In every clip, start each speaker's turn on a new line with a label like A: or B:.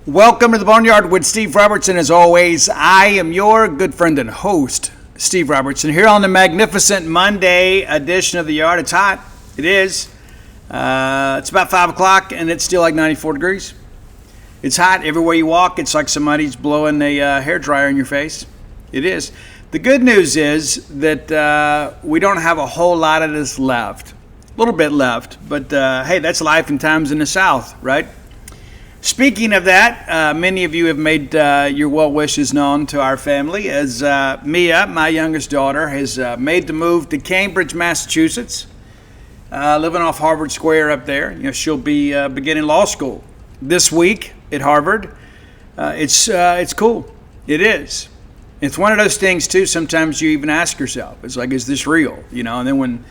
A: Welcome to the Boneyard with Steve Robertson. As always, I am your good friend and host, Steve Robertson, here on the magnificent Monday edition of the Yard. It's hot. It is. It's about 5 o'clock, and it's still like 94 degrees. It's hot everywhere you walk. It's like somebody's blowing a hairdryer in your face. It is. The good news is that we don't have a whole lot of this left. A little bit left, but hey, that's life and times in the South, right? Speaking of that, many of you have made your well wishes known to our family as Mia, my youngest daughter, has made the move to Cambridge, Massachusetts, living off Harvard Square up there. You know, she'll be beginning law school this week at Harvard. It's cool. It is. It's one of those things too. Sometimes you even ask yourself, it's like, is this real? You know, and then when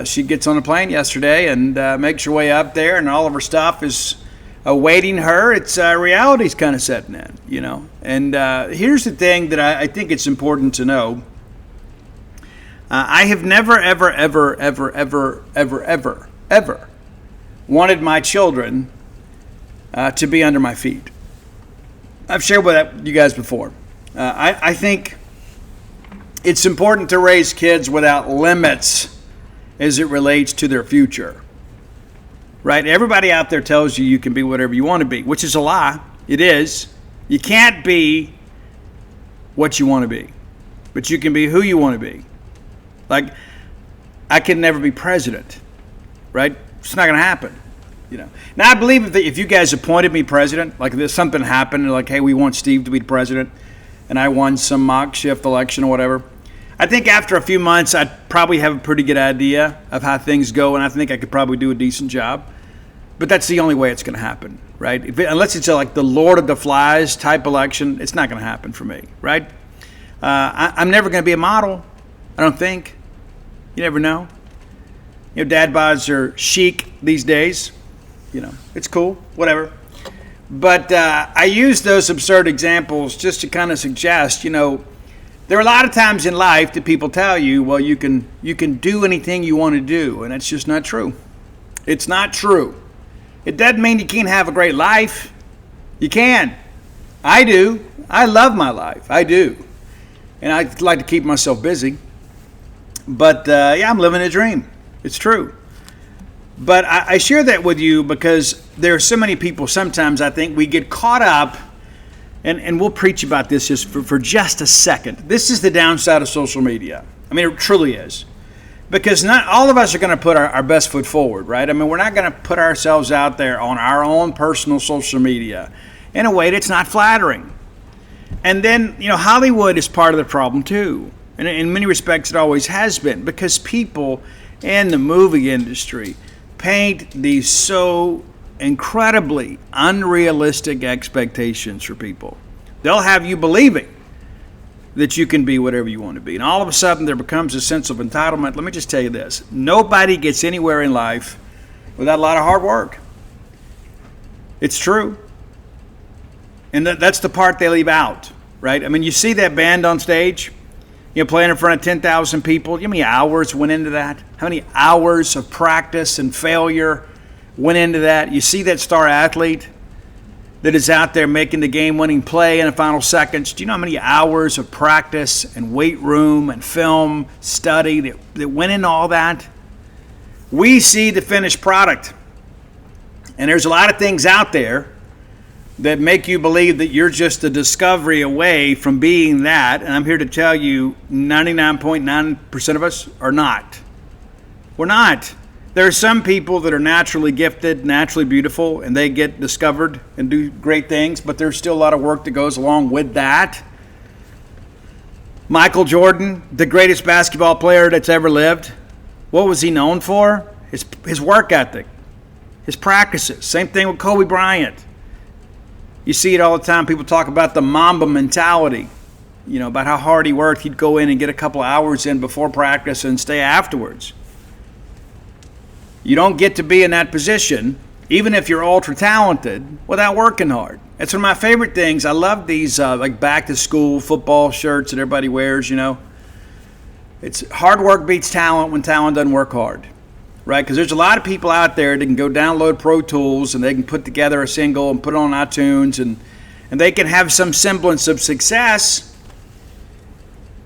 A: she gets on a plane yesterday and makes her way up there, and all of her stuff is awaiting her, it's reality's kind of setting in, you know. And here's the thing that I think it's important to know. I have never, ever wanted my children to be under my feet. I've shared with you guys before. I think it's important to raise kids without limits as it relates to their future. Right? Everybody out there tells you can be whatever you want to be, which is a lie. It is. You can't be what you want to be, but you can be who you want to be. Like, I can never be president, right? It's not going to happen, you know. Now, I believe if you guys appointed me president, like if something happened, like, hey, we want Steve to be the president, and I won some mock shift election or whatever, I think after a few months, I'd probably have a pretty good idea of how things go, and I think I could probably do a decent job. But that's the only way it's going to happen, right? Unless it's like the Lord of the Flies type election, it's not going to happen for me, right? I'm never going to be a model, I don't think. You never know. You know, dad bods are chic these days. You know, it's cool, whatever. But I use those absurd examples just to kind of suggest, you know, there are a lot of times in life that people tell you, well, you can do anything you want to do, and that's just not true. It's not true. It doesn't mean you can't have a great life. You can. I do. I love my life. I do. And I like to keep myself busy. But, yeah, I'm living a dream. It's true. But I share that with you because there are so many people, sometimes I think we get caught up. And we'll preach about this just for just a second. This is the downside of social media. I mean, it truly is. Because not all of us are going to put our best foot forward, right? I mean, we're not going to put ourselves out there on our own personal social media in a way that's not flattering. And then, you know, Hollywood is part of the problem too. And in many respects, it always has been. Because people in the movie industry paint these so incredibly unrealistic expectations for people. They'll have you believing that you can be whatever you want to be. And all of a sudden there becomes a sense of entitlement. Let me just tell you this. Nobody gets anywhere in life without a lot of hard work. It's true. And that's the part they leave out, right? I mean, you see that band on stage, you know, playing in front of 10,000 people. You know how many hours went into that? How many hours of practice and failure went into that? You see that star athlete that is out there making the game-winning play in the final seconds. Do you know how many hours of practice and weight room and film study that went into all that? We see the finished product. And there's a lot of things out there that make you believe that you're just a discovery away from being that. And I'm here to tell you 99.9% of us are not. We're not. There are some people that are naturally gifted, naturally beautiful, and they get discovered and do great things, but there's still a lot of work that goes along with that. Michael Jordan, the greatest basketball player that's ever lived, what was he known for? His work ethic, his practices. Same thing with Kobe Bryant. You see it all the time. People talk about the Mamba mentality, you know, about how hard he worked. He'd go in and get a couple of hours in before practice and stay afterwards. You don't get to be in that position, even if you're ultra talented, without working hard. That's one of my favorite things. I love these like back to school football shirts that everybody wears, you know. It's hard work beats talent when talent doesn't work hard, right? Because there's a lot of people out there that can go download Pro Tools and they can put together a single and put it on iTunes and they can have some semblance of success,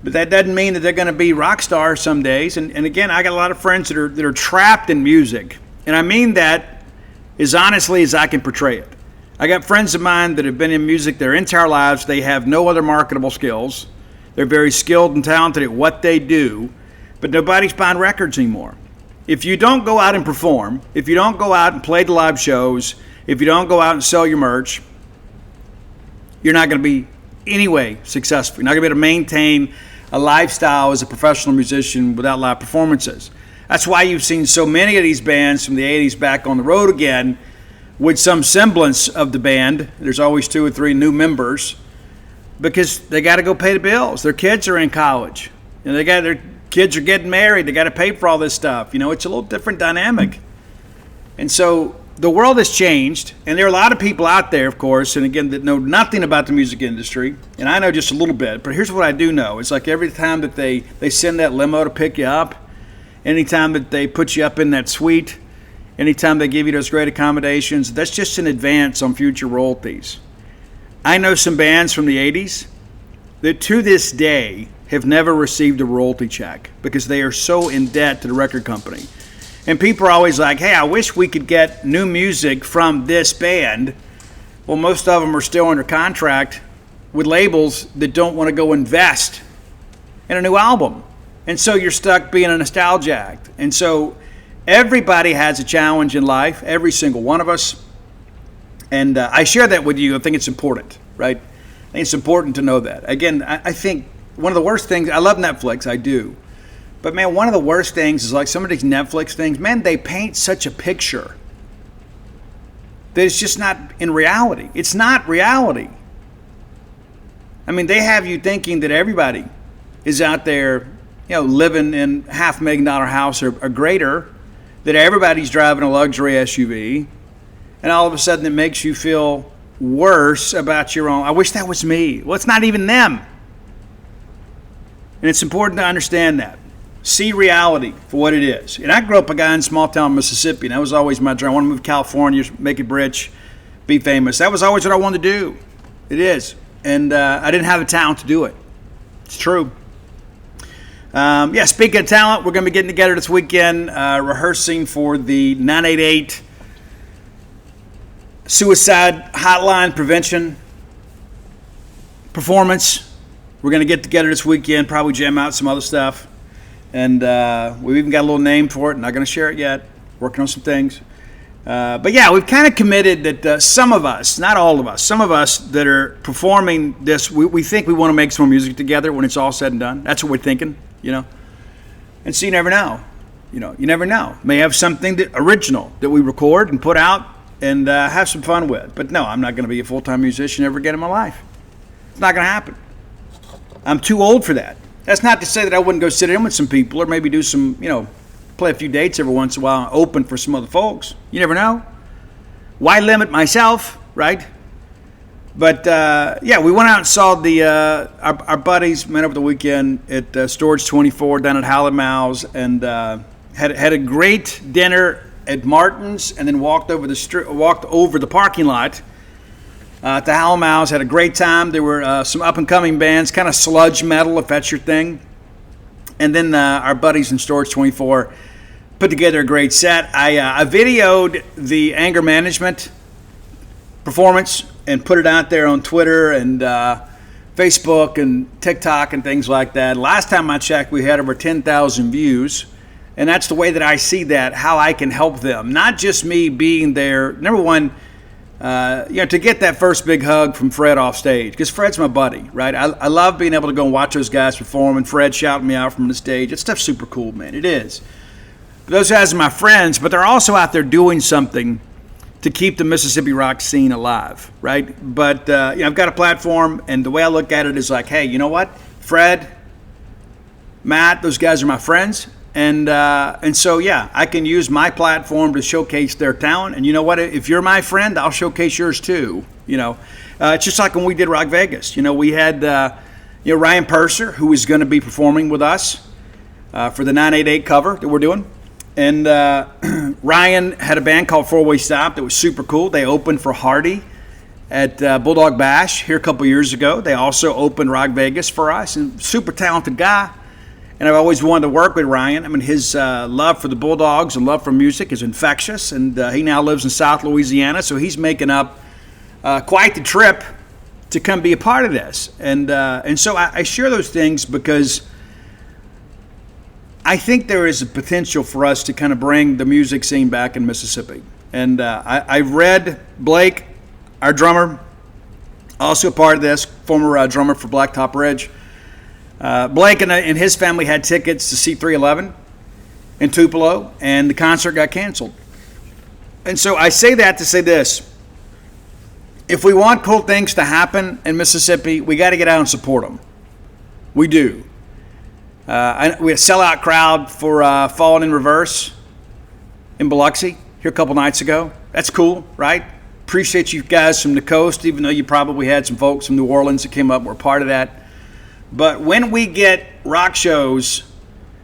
A: but that doesn't mean that they're going to be rock stars some days. And again, I got a lot of friends that are trapped in music, and I mean that as honestly as I can portray it. I got friends of mine that have been in music their entire lives. They have no other marketable skills. They're very skilled and talented at what they do, but nobody's buying records anymore. If you don't go out and perform, if you don't go out and play the live shows, if you don't go out and sell your merch, you're not going to be anyway successful. You're not going to be able to maintain a lifestyle as a professional musician without live performances. That's why you've seen so many of these bands from the 80s back on the road again with some semblance of the band. There's always 2 or 3 new members because they got to go pay the bills. Their kids are in college. Their kids are getting married. They got to pay for all this stuff. It's a little different dynamic. And so the world has changed, and there are a lot of people out there, of course, and again, that know nothing about the music industry, and I know just a little bit, but here's what I do know. It's like every time that they send that limo to pick you up, anytime that they put you up in that suite, anytime they give you those great accommodations, that's just an advance on future royalties. I know some bands from the 80s that to this day have never received a royalty check because they are so in debt to the record company. And people are always like, hey, I wish we could get new music from this band. Well, most of them are still under contract with labels that don't want to go invest in a new album. And so you're stuck being a nostalgia act. And so everybody has a challenge in life, every single one of us. And I share that with you. I think it's important, right? I think it's important to know that. Again, I think one of the worst things, I love Netflix, I do. But man, one of the worst things is like some of these Netflix things, man, they paint such a picture that it's just not in reality. It's not reality. I mean, they have you thinking that everybody is out there, living in $500,000 house or greater, that everybody's driving a luxury SUV, and all of a sudden it makes you feel worse about your own. I wish that was me. Well, it's not even them. And it's important to understand that. See reality for what it is. And I grew up a guy in small town Mississippi, and that was always my dream. I want to move to California, make it rich, be famous. That was always what I wanted to do. It is. And I didn't have the talent to do it. It's true. Speaking of talent, we're going to be getting together this weekend, rehearsing for the 988 suicide hotline prevention performance. We're going to get together this weekend, probably jam out some other stuff. And we've even got a little name for it. Not going to share it yet. Working on some things. But yeah, we've kind of committed that some of us, not all of us, some of us that are performing this, we think we want to make some more music together when it's all said and done. That's what we're thinking, And so you never know. You never know. May have something original that we record and put out and have some fun with. But no, I'm not going to be a full-time musician ever again in my life. It's not going to happen. I'm too old for that. That's not to say that I wouldn't go sit in with some people or maybe do some, play a few dates every once in a while, open for some other folks. You never know. Why limit myself, right? But, we went out and saw our buddies, met over the weekend at Storage 24 down at Howlin' Mouse and had a great dinner at Martin's and then walked over the parking lot at the Howlin' Mouse. Had a great time. There were some up-and-coming bands, kind of sludge metal, if that's your thing. And then our buddies in Storage 24 put together a great set. I videoed the anger management performance and put it out there on Twitter and Facebook and TikTok and things like that. Last time I checked, we had over 10,000 views. And that's the way that I see that, how I can help them. Not just me being there. Number one, to get that first big hug from Fred off stage, because Fred's my buddy, right? I love being able to go and watch those guys perform, and Fred shouting me out from the stage. That stuff's super cool, man. It is. Those guys are my friends, but they're also out there doing something to keep the Mississippi rock scene alive, right? But I've got a platform, and the way I look at it is like, hey, you know what? Fred, Matt, those guys are my friends. And so, I can use my platform to showcase their talent. And you know what? If you're my friend, I'll showcase yours too. It's just like when we did Rock Vegas. We had Ryan Purser, who is going to be performing with us for the 988 cover that we're doing. And Ryan had a band called Four Way Stop that was super cool. They opened for Hardy at Bulldog Bash here a couple years ago. They also opened Rock Vegas for us, and super talented guy. And I've always wanted to work with Ryan. I mean, his love for the Bulldogs and love for music is infectious, and he now lives in South Louisiana, so he's making up quite the trip to come be a part of this. And so I share those things because I think there is a potential for us to kind of bring the music scene back in Mississippi. And I've read Blake, our drummer, also a part of this, former drummer for Blacktop Ridge. Blake and his family had tickets to see 311 in Tupelo, and the concert got canceled. And so I say that to say this. If we want cool things to happen in Mississippi, we got to get out and support them. We do. We had a sellout crowd for Falling in Reverse in Biloxi here a couple nights ago. That's cool, right? Appreciate you guys from the coast, even though you probably had some folks from New Orleans that came up and were part of that. But when we get rock shows,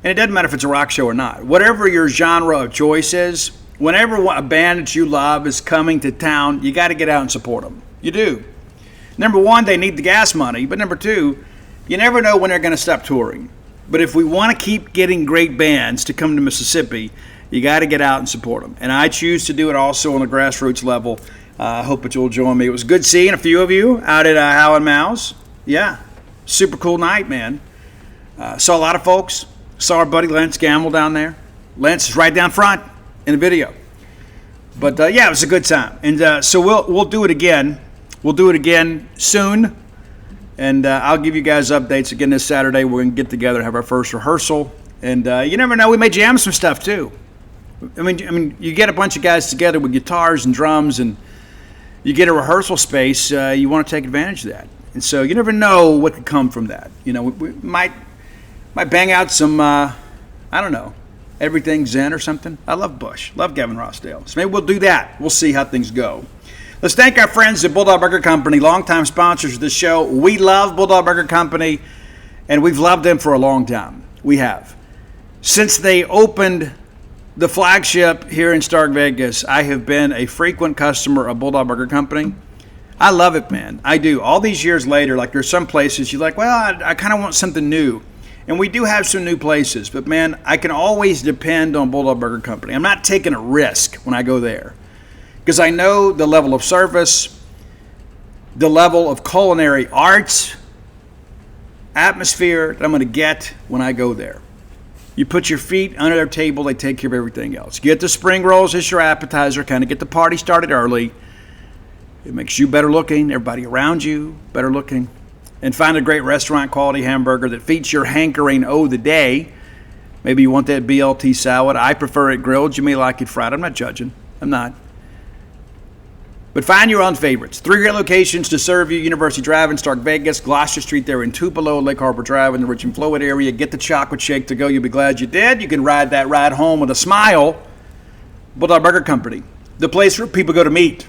A: and it doesn't matter if it's a rock show or not, whatever your genre of choice is, whenever a band that you love is coming to town, you got to get out and support them. You do. Number one, they need the gas money. But number two, you never know when they're going to stop touring. But if we want to keep getting great bands to come to Mississippi, you got to get out and support them. And I choose to do it also on the grassroots level. I hope that you'll join me. It was good seeing a few of you out at How and Mouse. Yeah. Super cool night, man. Saw a lot of folks. Saw our buddy Lance Gamble down there. Lance is right down front in the video. But yeah, it was a good time. And so we'll do it again. We'll do it again soon. And I'll give you guys updates again this Saturday. We're going to get together and have our first rehearsal. And you never know, we may jam some stuff too. I mean, you get a bunch of guys together with guitars and drums, and you get a rehearsal space. You want to take advantage of that. And so you never know what could come from that. You know, we might bang out some, I don't know, Everything Zen or something. I love Bush. Love Gavin Rossdale. So maybe we'll do that. We'll see how things go. Let's thank our friends at Bulldog Burger Company, longtime sponsors of this show. We love Bulldog Burger Company, and we've loved them for a long time. We have. Since they opened the flagship here in Stark Vegas, I have been a frequent customer of Bulldog Burger Company. I love it, man. I do. All these years later, like there's some places you're like, well, I kind of want something new. And we do have some new places, but man, I can always depend on Bulldog Burger Company. I'm not taking a risk when I go there because I know the level of service, the level of culinary arts, atmosphere that I'm going to get when I go there. You put your feet under their table, they take care of everything else. Get the spring rolls as your appetizer, kind of get the party started early. It makes you better looking, everybody around you better looking. And find a great restaurant quality hamburger that feeds your hankering the day. Maybe you want that BLT salad. I prefer it grilled. You may like it fried. I'm not judging. I'm not. But find your own favorites. 3 great locations to serve you. University Drive in Stark Vegas, Gloucester Street there in Tupelo, Lake Harbor Drive in the Richmond Flowood area. Get the chocolate shake to go. You'll be glad you did. You can ride that ride home with a smile. Bulldog Burger Company, the place where people go to meet.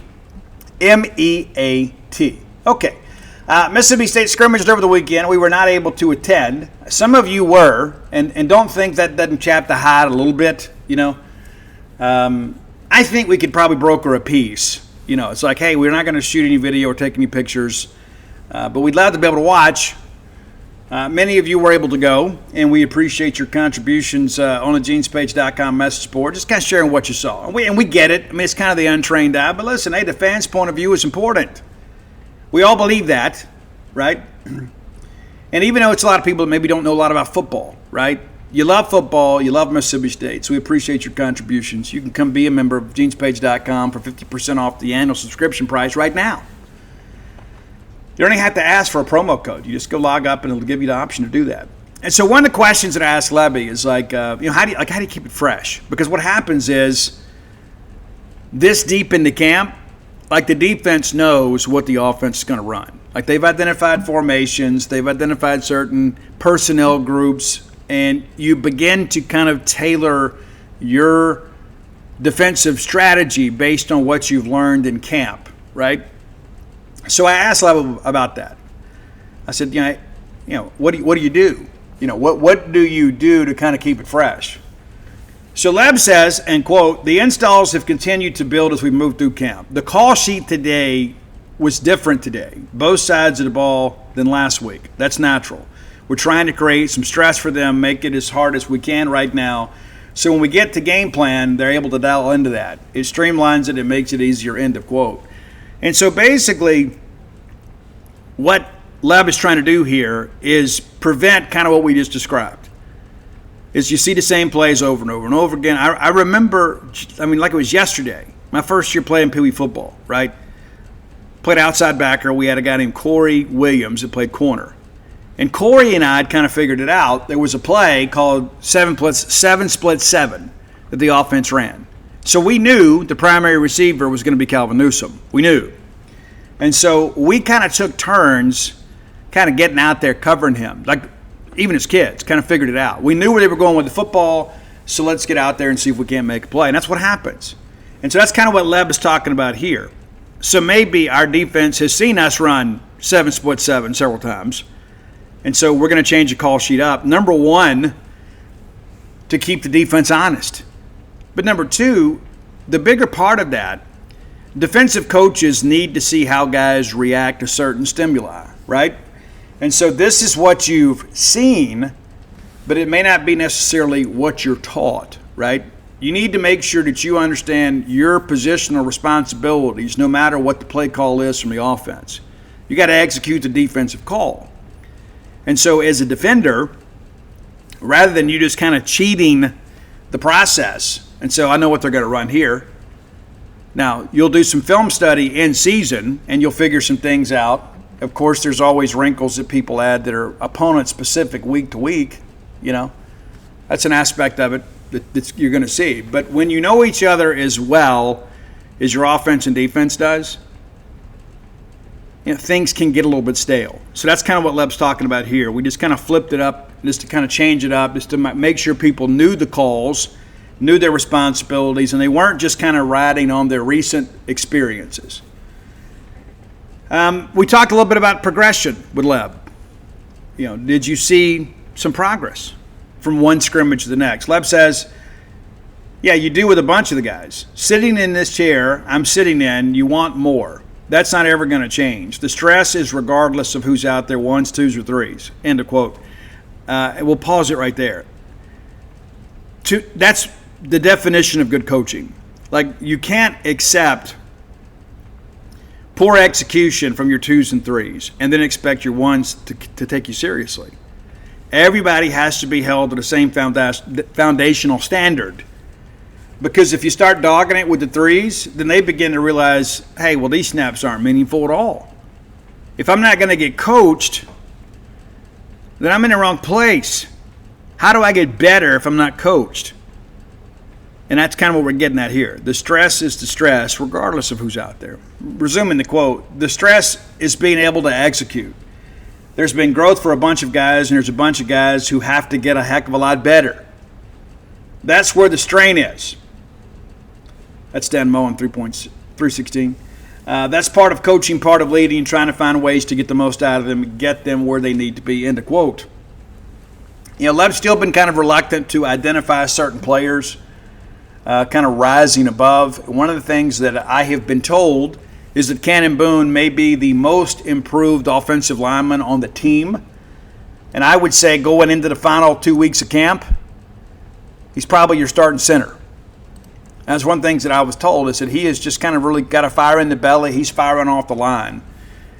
A: MEAT. Okay. Mississippi State scrimmaged over the weekend. We were not able to attend. Some of you were, and don't think that doesn't chap the hide a little bit, you know. I think we could probably broker a peace. You know, it's like, hey, we're not going to shoot any video or take any pictures, but we'd love to be able to watch. Many of you were able to go, and we appreciate your contributions on the genespage.com message board, just kind of sharing what you saw. And we get it. I mean, it's kind of the untrained eye, but listen, hey, the fans' point of view is important. We all believe that, right? And even though it's a lot of people that maybe don't know a lot about football, right? You love football, you love Mississippi State, so we appreciate your contributions. You can come be a member of genespage.com for 50% off the annual subscription price right now. You don't even have to ask for a promo code. You just go log up and it'll give you the option to do that. And so one of the questions that I asked Levy is like, how do you keep it fresh? Because what happens is this deep into camp, like the defense knows what the offense is going to run. Like they've identified formations, they've identified certain personnel groups, and you begin to kind of tailor your defensive strategy based on what you've learned in camp, right? So I asked Levy about that. I said, what do you do? What do you do to kind of keep it fresh? So Leb says, and quote, the installs have continued to build as we move through camp. The call sheet today was different today, both sides of the ball, than last week. That's natural. We're trying to create some stress for them, make it as hard as we can right now. So when we get to game plan, they're able to dial into that. It streamlines it, it makes it easier, end of quote. And so basically, what Leb is trying to do here is prevent kind of what we just described. Is you see the same plays over and over and over again. I remember, like it was yesterday, my first year playing Pee Wee football, right? Played outside backer. We had a guy named Corey Williams that played corner. And Corey and I had kind of figured it out. There was a play called 7 split 7 that the offense ran. So we knew the primary receiver was going to be Calvin Newsome. We knew. And so we kind of took turns kind of getting out there covering him. Like even as kids, kind of figured it out. We knew where they were going with the football, so let's get out there and see if we can't make a play. And that's what happens. And so that's kind of what Leb is talking about here. So maybe our defense has seen us run 7 split 7 several times. And so we're going to change the call sheet up. Number one, to keep the defense honest. But number two, the bigger part of that, defensive coaches need to see how guys react to certain stimuli, right? And so this is what you've seen, but it may not be necessarily what you're taught, right? You need to make sure that you understand your positional responsibilities no matter what the play call is from the offense. You got to execute the defensive call. And so as a defender, rather than you just kind of cheating the process, and so I know what they're going to run here. Now, you'll do some film study in season, and you'll figure some things out. Of course, there's always wrinkles that people add that are opponent-specific week to week. That's an aspect of it that you're going to see. But when you know each other as well as your offense and defense does, things can get a little bit stale. So that's kind of what Leb's talking about here. We just kind of flipped it up just to kind of change it up, just to make sure people knew the calls, knew their responsibilities, and they weren't just kind of riding on their recent experiences. We talked a little bit about progression with Leb. Did you see some progress from one scrimmage to the next? Leb says, yeah, you do with a bunch of the guys. Sitting in this chair I'm sitting in, you want more. That's not ever going to change. The stress is regardless of who's out there, ones, twos, or threes. End of quote. We'll pause it right there. That's the definition of good coaching. Like, you can't accept poor execution from your twos and threes and then expect your ones to take you seriously. Everybody has to be held to the same foundational standard. Because if you start dogging it with the threes, then they begin to realize, hey, well, these snaps aren't meaningful at all. If I'm not going to get coached, then I'm in the wrong place. How do I get better if I'm not coached? And that's kind of what we're getting at here. The stress is the stress, regardless of who's out there. Resuming the quote, the stress is being able to execute. There's been growth for a bunch of guys, and there's a bunch of guys who have to get a heck of a lot better. That's where the strain is. That's Dan Moen, 3.316. That's part of coaching, part of leading, and trying to find ways to get the most out of them and get them where they need to be, end of quote. Leb's still been kind of reluctant to identify certain players, kind of rising above. One of the things that I have been told is that Cannon Boone may be the most improved offensive lineman on the team. And I would say going into the final 2 weeks of camp, he's probably your starting center. That's one of the things that I was told, is that he has just kind of really got a fire in the belly. He's firing off the line.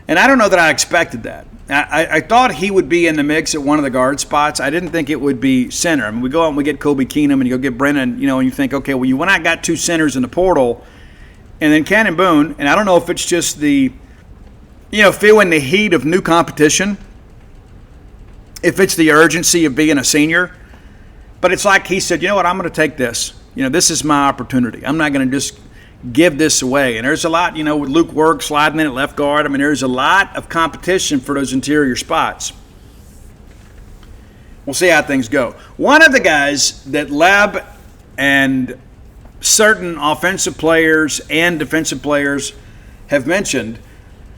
A: And I don't know that I expected that. I thought he would be in the mix at one of the guard spots. I didn't think it would be center. I mean, we go out and we get Kobe Keenum and you go get Brennan, and you think, okay, well, you went out and got two centers in the portal. And then Cannon Boone, and I don't know if it's just the, feeling the heat of new competition, if it's the urgency of being a senior. But it's like he said, you know what, I'm going to take this. This is my opportunity. I'm not going to just give this away. And there's a lot, with Luke Work sliding in at left guard. I mean, there's a lot of competition for those interior spots. We'll see how things go. One of the guys that Leb and certain offensive players and defensive players have mentioned,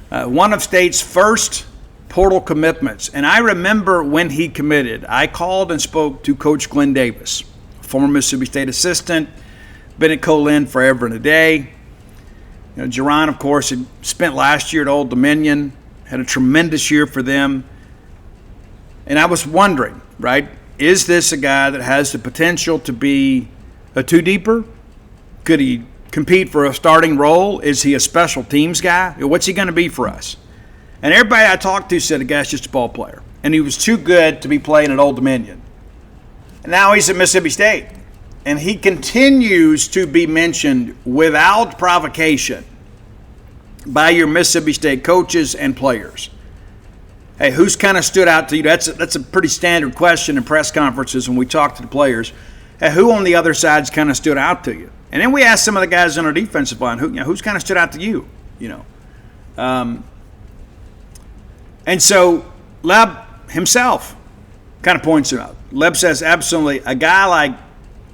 A: one of State's first portal commitments. And I remember when he committed, I called and spoke to Coach Glenn Davis, former Mississippi State assistant, been at Colin forever and a day. Jerron, of course, had spent last year at Old Dominion, had a tremendous year for them. And I was wondering, right, is this a guy that has the potential to be a two-deeper? Could he compete for a starting role? Is he a special teams guy? What's he going to be for us? And everybody I talked to said the guy's just a ball player. And he was too good to be playing at Old Dominion. And now he's at Mississippi State. And he continues to be mentioned without provocation by your Mississippi State coaches and players. Hey, who's kind of stood out to you? That's a pretty standard question in press conferences when we talk to the players. Hey, who on the other side's kind of stood out to you? And then we asked some of the guys on our defensive line, who's kind of stood out to you? And so Leb himself kind of points it out. Leb says absolutely a guy like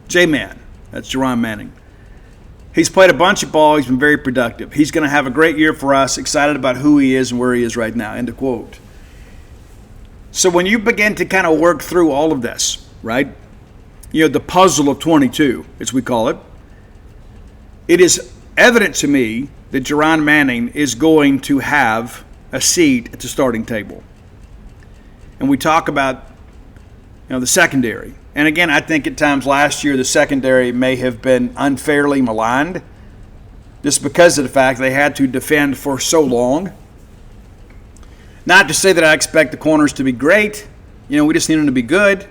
A: J-Man, that's Jerron Manning. He's played a bunch of ball. He's been very productive. He's going to have a great year for us, excited about who he is and where he is right now, end of quote. So when you begin to kind of work through all of this, right, the puzzle of 22, as we call it, it is evident to me that Jerron Manning is going to have a seat at the starting table. And we talk about, the secondary. And again, I think at times last year the secondary may have been unfairly maligned just because of the fact they had to defend for so long. Not to say that I expect the corners to be great. We just need them to be good.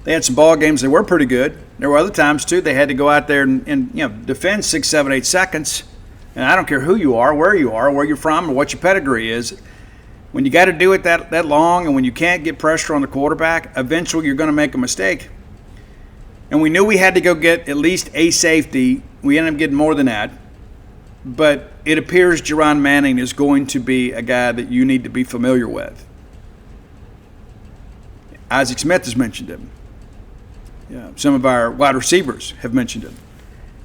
A: They had some ball games that were pretty good. There were other times, too, they had to go out there and defend 6, 7, 8 seconds. And I don't care who you are, where you're from, or what your pedigree is. When you got to do it that long and when you can't get pressure on the quarterback, eventually you're going to make a mistake. And we knew we had to go get at least a safety. We ended up getting more than that. But it appears Jerron Manning is going to be a guy that you need to be familiar with. Isaac Smith has mentioned him. Some of our wide receivers have mentioned him.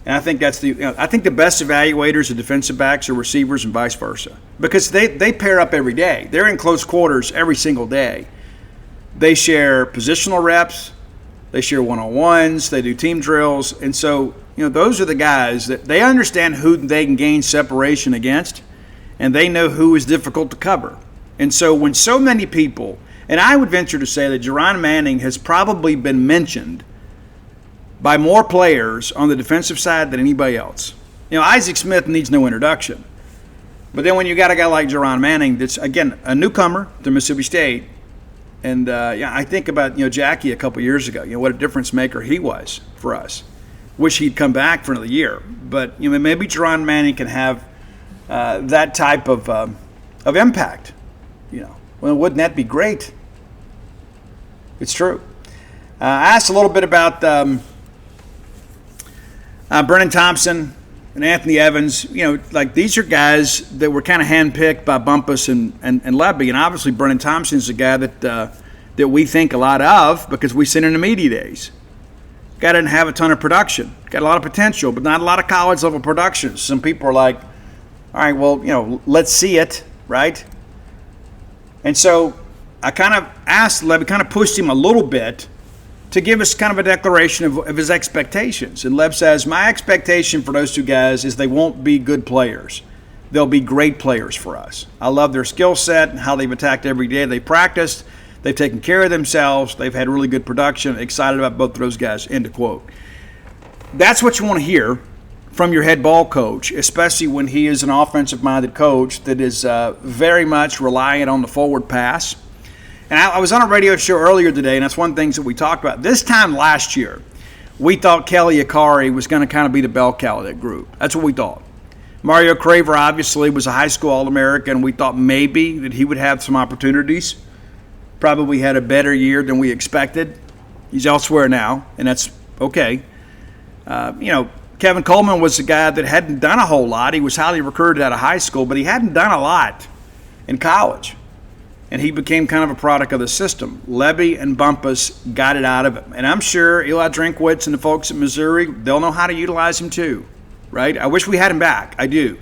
A: And I think that's I think the best evaluators of defensive backs are receivers and vice versa. Because they pair up every day. They're in close quarters every single day. They share positional reps. They share one-on-ones. They do team drills. And so, those are the guys that they understand who they can gain separation against, and they know who is difficult to cover. And so when so many people, and I would venture to say that Jerron Manning has probably been mentioned by more players on the defensive side than anybody else. Isaac Smith needs no introduction. But then when you got a guy like Jerron Manning that's, again, a newcomer to Mississippi State, and I think about, Jackie a couple years ago, what a difference maker he was for us. Wish he'd come back for another year. But, maybe Jerron Manning can have that type of impact. Well, wouldn't that be great? It's true. I asked a little bit about Brennan Thompson and Anthony Evans. These are guys that were kind of handpicked by Bumpus and Levy. And obviously Brennan Thompson is a guy that we think a lot of because we've seen in the media days. Guy didn't have a ton of production. Got a lot of potential, but not a lot of college-level production. Some people are like, all right, well, let's see it, right? And so I kind of asked Levy, kind of pushed him a little bit to give us kind of a declaration of his expectations. And Lev says, my expectation for those two guys is they won't be good players. They'll be great players for us. I love their skill set and how they've attacked every day. They practiced. They've taken care of themselves. They've had really good production. Excited about both of those guys, end of quote. That's what you want to hear from your head ball coach, especially when he is an offensive-minded coach that is very much reliant on the forward pass. And I was on a radio show earlier today, and that's one of the things that we talked about. This time last year, we thought Kelly Akari was going to kind of be the bell cow of that group. That's what we thought. Mario Craver obviously was a high school All-American. We thought maybe that he would have some opportunities. Probably had a better year than we expected. He's elsewhere now, and that's okay. Kevin Coleman was a guy that hadn't done a whole lot. He was highly recruited out of high school, but he hadn't done a lot in college. And he became kind of a product of the system. Levy and Bumpus got it out of him. And I'm sure Eli Drinkwitz and the folks at Missouri, they'll know how to utilize him too, right? I wish we had him back. I do.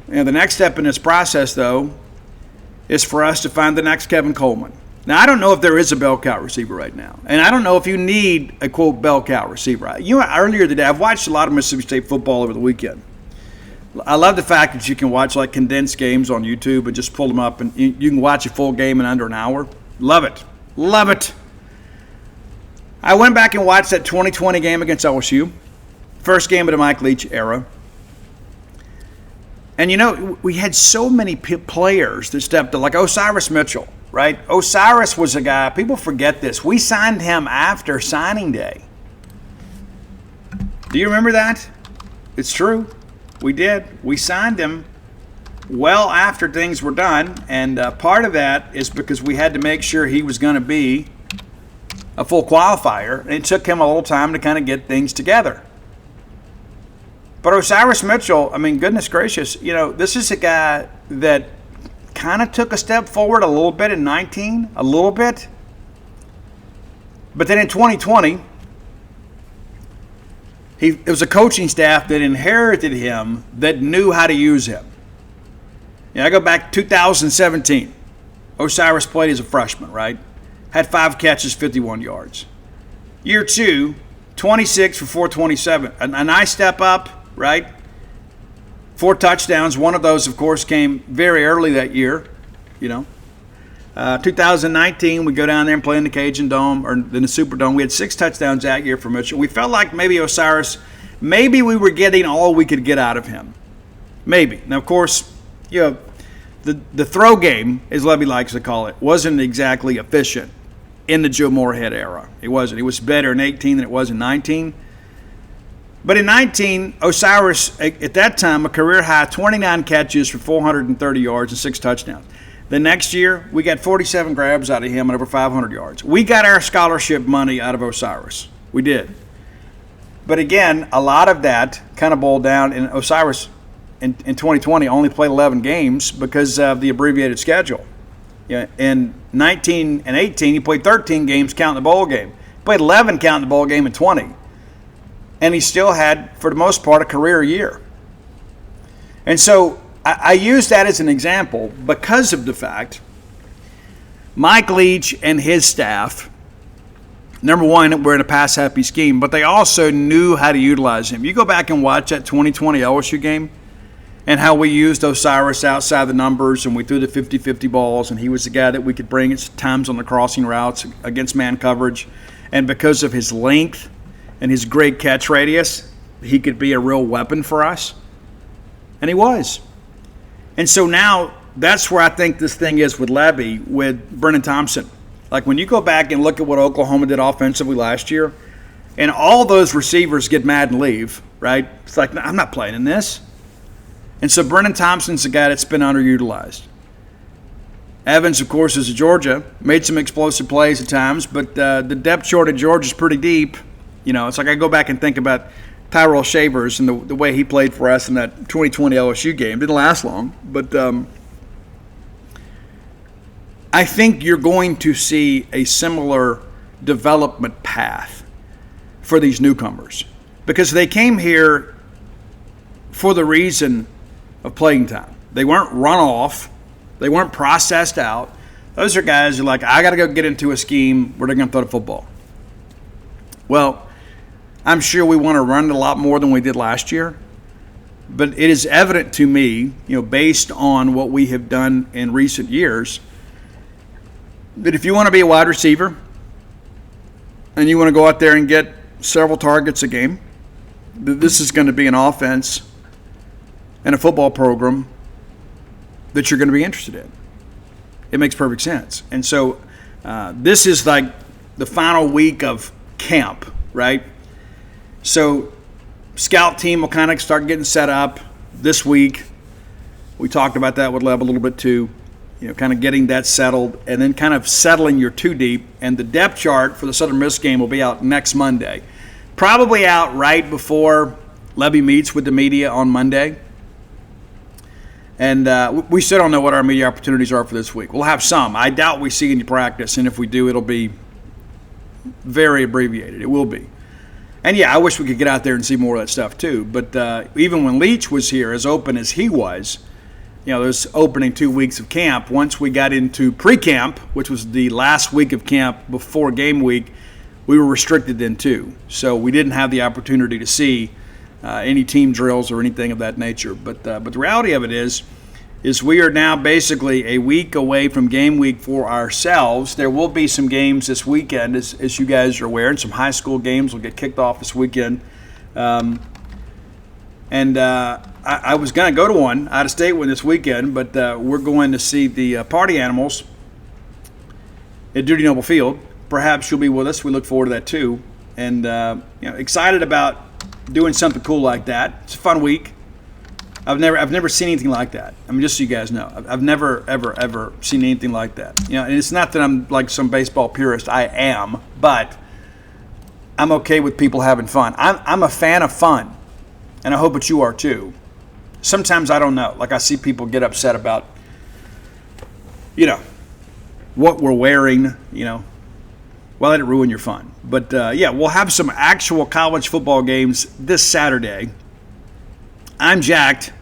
A: The next step in this process, though, is for us to find the next Kevin Coleman. Now, I don't know if there is a bell cow receiver right now. And I don't know if you need a, quote, bell cow receiver. You know, earlier today, I've watched a lot of Mississippi State football over the weekend. I love the fact that you can watch, like, condensed games on YouTube and just pull them up, and you can watch a full game in under an hour. Love it. Love it. I went back and watched that 2020 game against LSU. First game of the Mike Leach era. And, you know, we had so many players that stepped up, like Osiris Mitchell, right? Osiris was a guy, people forget this. We signed him after signing day. Do you remember that? It's true. We did. We signed him well after things were done. And part of that is because we had to make sure he was going to be a full qualifier. And it took him a little time to kind of get things together. But Osiris Mitchell, I mean, goodness gracious, you know, this is a guy that kind of took a step forward a little bit in 19, a little bit. But then in 2020, it was a coaching staff that inherited him that knew how to use him. You know, I go back to 2017. Osiris played as a freshman, right? Had 5 catches, 51 yards. Year 2, 26 for 427. A nice step up. Right? 4 touchdowns. One of those, of course, came very early that year. You know, 2019, we go down there and play in the Cajun Dome or in the Superdome. We had 6 touchdowns that year for Mitchell. We felt like maybe Osiris, maybe we were getting all we could get out of him. Maybe. Now, of course, you know, the throw game, as Levy likes to call it, wasn't exactly efficient in the Joe Moorhead era. It wasn't. It was better in 18 than it was in 19. But in 19, Osiris, at that time, a career high, 29 catches for 430 yards and 6 touchdowns. The next year, we got 47 grabs out of him and over 500 yards. We got our scholarship money out of Osiris. We did. But again, a lot of that kind of boiled down, and Osiris in 2020 only played 11 games because of the abbreviated schedule. Yeah, in 19 and 18, he played 13 games counting the bowl game. He played 11 counting the bowl game in 20. And he still had, for the most part, a career year. And so I use that as an example because of the fact Mike Leach and his staff, number one, were in a pass-happy scheme, but they also knew how to utilize him. You go back and watch that 2020 LSU game and how we used Osiris outside the numbers, and we threw the 50-50 balls, and he was the guy that we could bring at times on the crossing routes against man coverage. And because of his length and his great catch radius, he could be a real weapon for us. And he was. And so now that's where I think this thing is with Levy, with Brennan Thompson. Like when you go back and look at what Oklahoma did offensively last year, and all those receivers get mad and leave, right? It's like, I'm not playing in this. And so Brennan Thompson's a guy that's been underutilized. Evans, of course, is a Georgia, made some explosive plays at times, but the depth chart at Georgia is pretty deep. You know, it's like I go back and think about Tyrell Shavers and the way he played for us in that 2020 LSU game. Didn't last long, but I think you're going to see a similar development path for these newcomers because they came here for the reason of playing time. They weren't run off. They weren't processed out. Those are guys who are like, I got to go get into a scheme where they're going to throw the football. Well, I'm sure we want to run it a lot more than we did last year, but it is evident to me, you know, based on what we have done in recent years, that if you want to be a wide receiver and you want to go out there and get several targets a game, this is going to be an offense and a football program that you're going to be interested in. It makes perfect sense. And so this is like the final week of camp, right? So scout team will kind of start getting set up this week. We talked about that with Lev a little bit too, you know, kind of getting that settled and then kind of settling your two deep. And the depth chart for the Southern Miss game will be out next Monday. Probably out right before Levy meets with the media on Monday. And we still don't know what our media opportunities are for this week. We'll have some. I doubt we see any practice, and if we do, it'll be very abbreviated. It will be. And, yeah, I wish we could get out there and see more of that stuff too. But even when Leach was here, as open as he was, those opening 2 weeks of camp. Once we got into pre-camp, which was the last week of camp before game week, we were restricted then too. So we didn't have the opportunity to see any team drills or anything of that nature. But the reality of it is we are now basically a week away from game week for ourselves. There will be some games this weekend, as you guys are aware, and some high school games will get kicked off this weekend. I was going to go to one, out-of-state one this weekend, but we're going to see the Party Animals at Duty Noble Field. Perhaps you'll be with us. We look forward to that too. And excited about doing something cool like that. It's a fun week. I've never seen anything like that. I mean, just so you guys know, I've never, ever seen anything like that. And it's not that I'm like some baseball purist. I am, but I'm okay with people having fun. I'm a fan of fun, and I hope that you are too. Sometimes I don't know. Like I see people get upset about, what we're wearing, Well, let it ruin your fun. But, we'll have some actual college football games this Saturday. I'm jacked.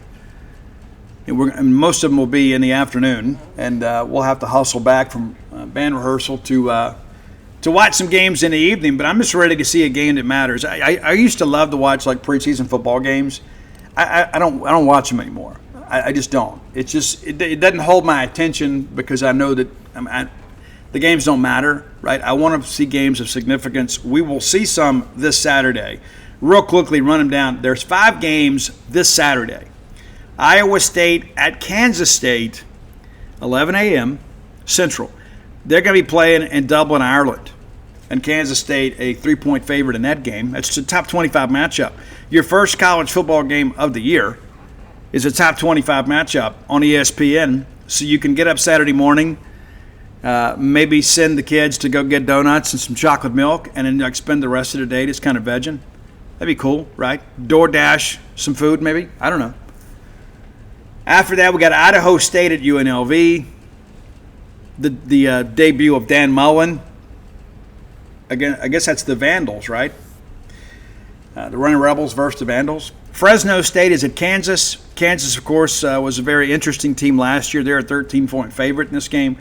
A: And most of them will be in the afternoon, and we'll have to hustle back from band rehearsal to watch some games in the evening. But I'm just ready to see a game that matters. I used to love to watch like preseason football games. I don't watch them anymore. I just don't. It's just it doesn't hold my attention because I know that the games don't matter, right? I want to see games of significance. We will see some this Saturday. Real quickly, run them down. There's 5 games this Saturday. Iowa State at Kansas State, 11 a.m. Central. They're going to be playing in Dublin, Ireland. And Kansas State, a 3-point favorite in that game. That's a top 25 matchup. Your first college football game of the year is a top 25 matchup on ESPN. So you can get up Saturday morning, maybe send the kids to go get donuts and some chocolate milk, and then spend the rest of the day just kind of vegging. That'd be cool, right? DoorDash some food, maybe? I don't know. After that, we got Idaho State at UNLV. The debut of Dan Mullen. Again, I guess that's the Vandals, right? The Running Rebels versus the Vandals. Fresno State is at Kansas. Kansas, of course, was a very interesting team last year. They're a 13-point favorite in this game.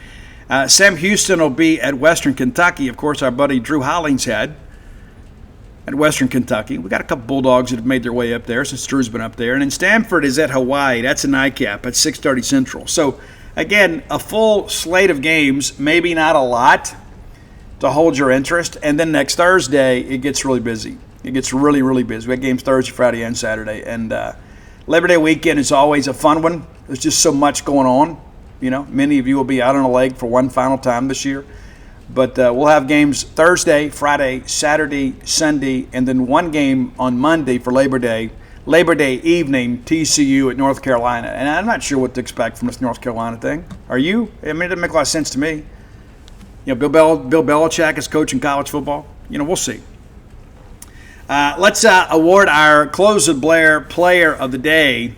A: Sam Houston will be at Western Kentucky. Of course, our buddy Drew Hollingshead at Western Kentucky. We got a couple Bulldogs that have made their way up there since Drew's been up there. And then Stanford is at Hawaii. That's a nightcap at 6:30 Central. So, again, a full slate of games, maybe not a lot to hold your interest. And then next Thursday, it gets really busy. It gets really, really busy. We have games Thursday, Friday, and Saturday. And Labor Day weekend is always a fun one. There's just so much going on. Many of you will be out on a lake for one final time this year. But we'll have games Thursday, Friday, Saturday, Sunday, and then one game on Monday for Labor Day. Labor Day evening, TCU at North Carolina. And I'm not sure what to expect from this North Carolina thing. Are you? I mean, it doesn't make a lot of sense to me. Bill Belichick is coaching college football. We'll see. Let's award our Close with Blair Player of the Day.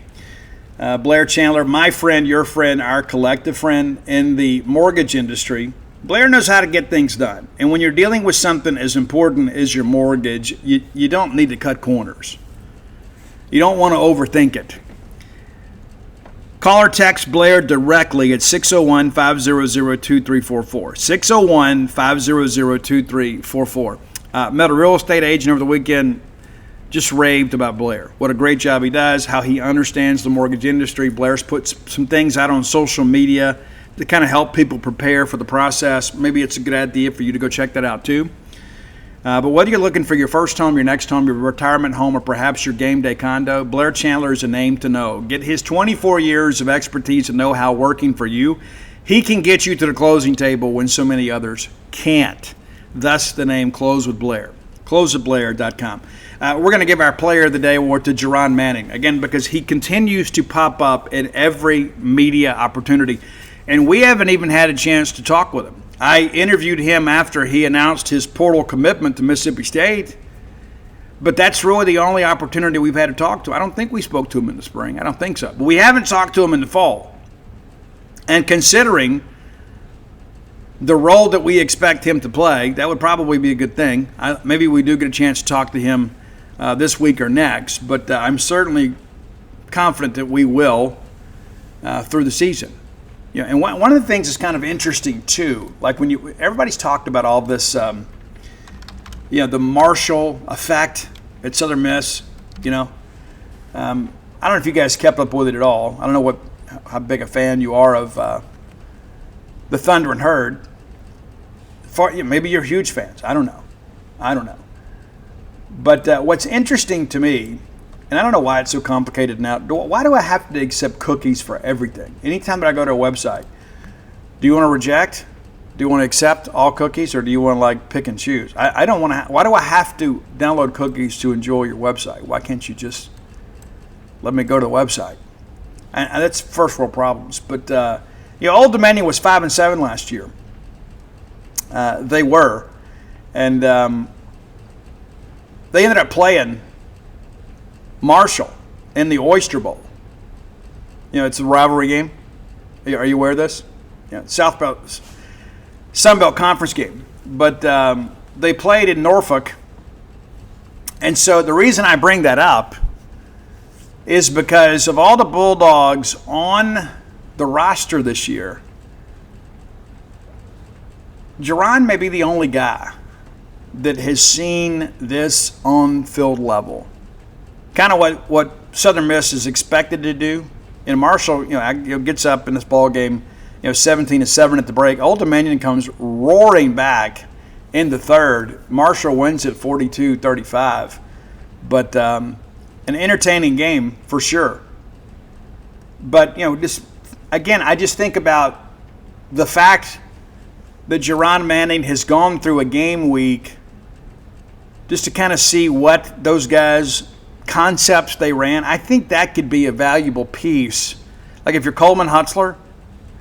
A: Blair Chandler, my friend, your friend, our collective friend in the mortgage industry. Blair knows how to get things done. And when you're dealing with something as important as your mortgage, you don't need to cut corners. You don't want to overthink it. Call or text Blair directly at 601-500-2344. 601-500-2344. Met a real estate agent over the weekend, just raved about Blair. What a great job he does, how he understands the mortgage industry. Blair's put some things out on social media to kind of help people prepare for the process. Maybe it's a good idea for you to go check that out too. But whether you're looking for your first home, your next home, your retirement home, or perhaps your game day condo, Blair Chandler is a name to know. Get his 24 years of expertise and know-how working for you. He can get you to the closing table when so many others can't. Thus the name Close with Blair. CloseWithBlair.com. We're going to give our Player of the Day award to Jerron Manning, again, because he continues to pop up in every media opportunity. And we haven't even had a chance to talk with him. I interviewed him after he announced his portal commitment to Mississippi State. But that's really the only opportunity we've had to talk to him. I don't think we spoke to him in the spring. I don't think so. But we haven't talked to him in the fall. And considering the role that we expect him to play, that would probably be a good thing. Maybe we do get a chance to talk to him this week or next. But I'm certainly confident that we will. through the season. And one of the things that's kind of interesting too, like when everybody's talked about all this, the Marshall effect at Southern Miss. I don't know if you guys kept up with it at all. I don't know how big a fan you are of the Thunder and Herd. Maybe you're huge fans. I don't know. But what's interesting to me, and I don't know why it's so complicated now. Why do I have to accept cookies for everything? Anytime that I go to a website, do you want to reject? Do you want to accept all cookies, or do you want to pick and choose? I don't want to. Why do I have to download cookies to enjoy your website? Why can't you just let me go to the website? And that's first world problems. But Old Dominion was 5-7 last year. They were, and they ended up playing Marshall in the Oyster Bowl. It's a rivalry game. Are you aware of this? Sun Belt Conference game. But they played in Norfolk. And so the reason I bring that up is because of all the Bulldogs on the roster this year, Jerron may be the only guy that has seen this on-field level. Kind of what Southern Miss is expected to do. And Marshall, gets up in this ball game, 17-7 at the break. Old Dominion comes roaring back in the third. Marshall wins it 42-35. But an entertaining game for sure. But I just think about the fact that Jerron Manning has gone through a game week just to kind of see what those guys' concepts they ran. I think that could be a valuable piece. Like if you're Coleman Hutzler,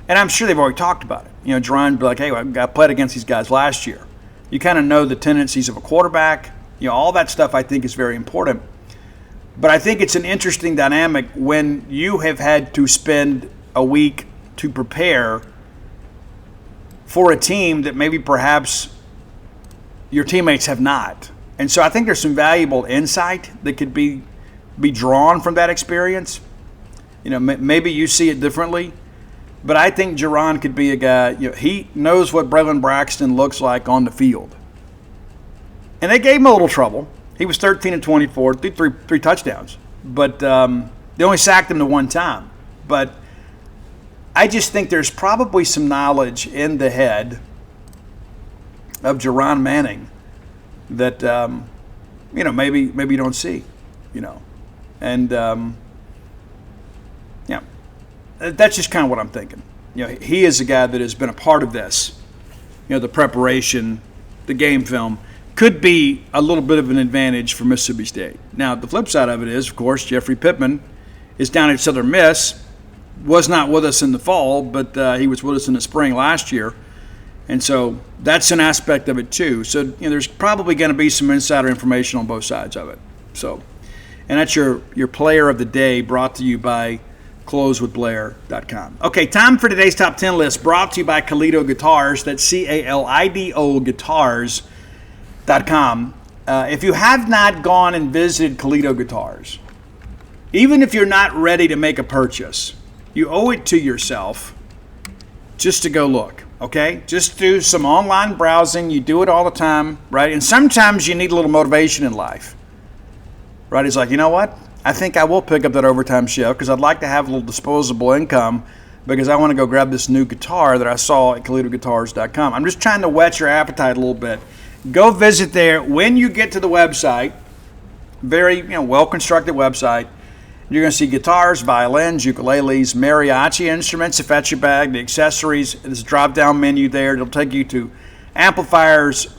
A: and I'm sure they've already talked about it. Jerron would be like, hey, I played against these guys last year. You kind of know the tendencies of a quarterback. All that stuff I think is very important. But I think it's an interesting dynamic when you have had to spend a week to prepare for a team that maybe perhaps your teammates have not. And so I think there's some valuable insight that could be drawn from that experience. Maybe you see it differently, but I think Jerron could be a guy, he knows what Braylon Braxton looks like on the field. And they gave him a little trouble. He was 13-24, three touchdowns, but they only sacked him the one time. But I just think there's probably some knowledge in the head of Jerron Manning that maybe you don't see, and that's just kind of what I'm thinking. He is a guy that has been a part of this. The preparation, the game film could be a little bit of an advantage for Mississippi State. Now, the flip side of it is, of course, Jeffrey Pittman is down at Southern Miss. Was not with us in the fall, but he was with us in the spring last year. And so that's an aspect of it too. So there's probably going to be some insider information on both sides of it. So, and that's your player of the day, brought to you by closewithblair.com. Okay, time for today's top 10 list, brought to you by Kalido Guitars. That's CALIDO Guitars.com. If you have not gone and visited Kalido Guitars, even if you're not ready to make a purchase, you owe it to yourself just to go look. Okay, just do some online browsing. You do it all the time, right? And sometimes you need a little motivation in life, right? It's like, you know what? I think I will pick up that overtime shift because I'd like to have a little disposable income because I want to go grab this new guitar that I saw at KalidoGuitars.com. I'm just trying to whet your appetite a little bit. Go visit there. When you get to the website, very well-constructed website, you're going to see guitars, violins, ukuleles, mariachi instruments, if that's your bag, the accessories. There's a drop-down menu there. It'll take you to amplifiers,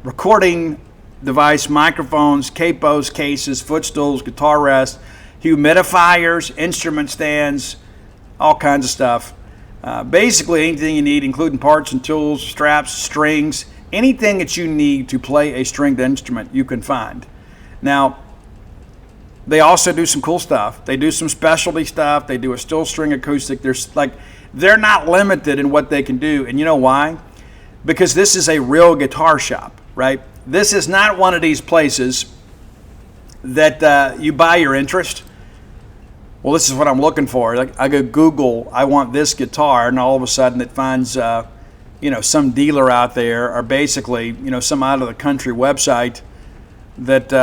A: recording device, microphones, capos, cases, footstools, guitar rests, humidifiers, instrument stands, all kinds of stuff. Basically anything you need, including parts and tools, straps, strings, anything that you need to play a stringed instrument you can find. Now, they also do some cool stuff. They do some specialty stuff. They do a steel string acoustic. They're not limited in what they can do. And you know why? Because this is a real guitar shop, right? This is not one of these places that you buy your interest. well, this is what I'm looking for. Like, I go Google, I want this guitar, and all of a sudden it finds, some dealer out there, or basically, some out of the country website that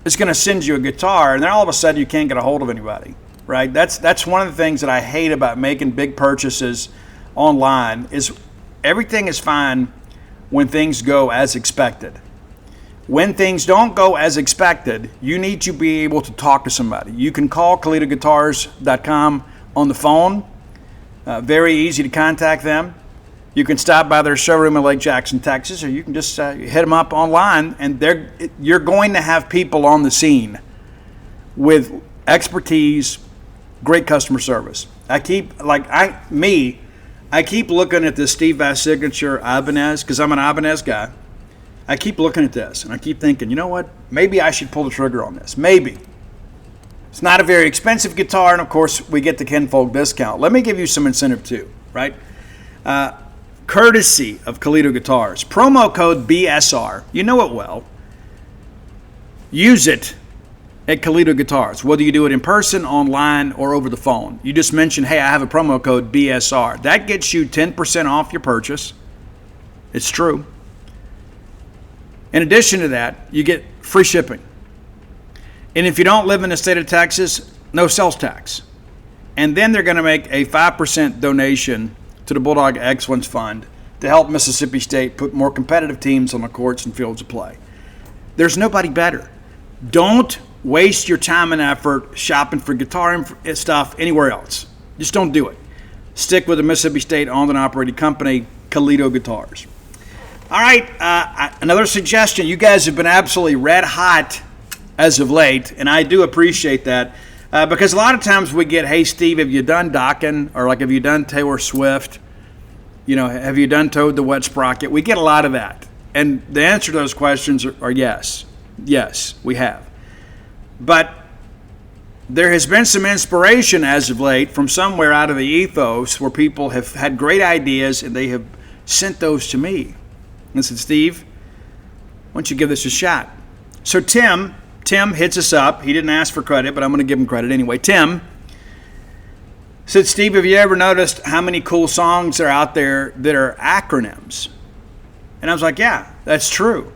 A: is going to send you a guitar, and then all of a sudden you can't get a hold of anybody, right? That's one of the things that I hate about making big purchases online is everything is fine when things go as expected. When things don't go as expected, you need to be able to talk to somebody. You can call KalitoGuitars.com on the phone. Very easy to contact them. You can stop by their showroom in Lake Jackson, Texas, or you can just hit them up online, and you're going to have people on the scene with expertise, great customer service. I keep looking at this Steve Vai signature Ibanez because I'm an Ibanez guy. I keep looking at this, and I keep thinking, you know what? Maybe I should pull the trigger on this. Maybe. It's not a very expensive guitar, and of course, we get the Kinfolk discount. Let me give you some incentive too, right? Courtesy of Kalito Guitars. Promo code BSR. You know it well. Use it at Kalito Guitars, whether you do it in person, online, or over the phone. You just mention, hey, I have a promo code BSR. That gets you 10% off your purchase. It's true. In addition to that, you get free shipping. And if you don't live in the state of Texas, no sales tax. And then they're going to make a 5% donation to the Bulldog Excellence Fund to help Mississippi State put more competitive teams on the courts and fields of play. There's nobody better. Don't waste your time and effort shopping for guitar stuff anywhere else. Just don't do it. Stick with the Mississippi State owned and operated company, Kalito Guitars. All right, another suggestion. You guys have been absolutely red hot as of late, and I do appreciate that. Because a lot of times we get, hey, Steve, have you done Dokken? Or like, have you done Taylor Swift? Have you done Toad the Wet Sprocket? We get a lot of that. And the answer to those questions are yes. Yes, we have. But there has been some inspiration as of late from somewhere out of the ethos where people have had great ideas and they have sent those to me. And said, Steve, why don't you give this a shot? So Tim hits us up. He didn't ask for credit, but I'm going to give him credit anyway. Tim said, Steve, have you ever noticed how many cool songs are out there that are acronyms? And I was like, yeah, that's true.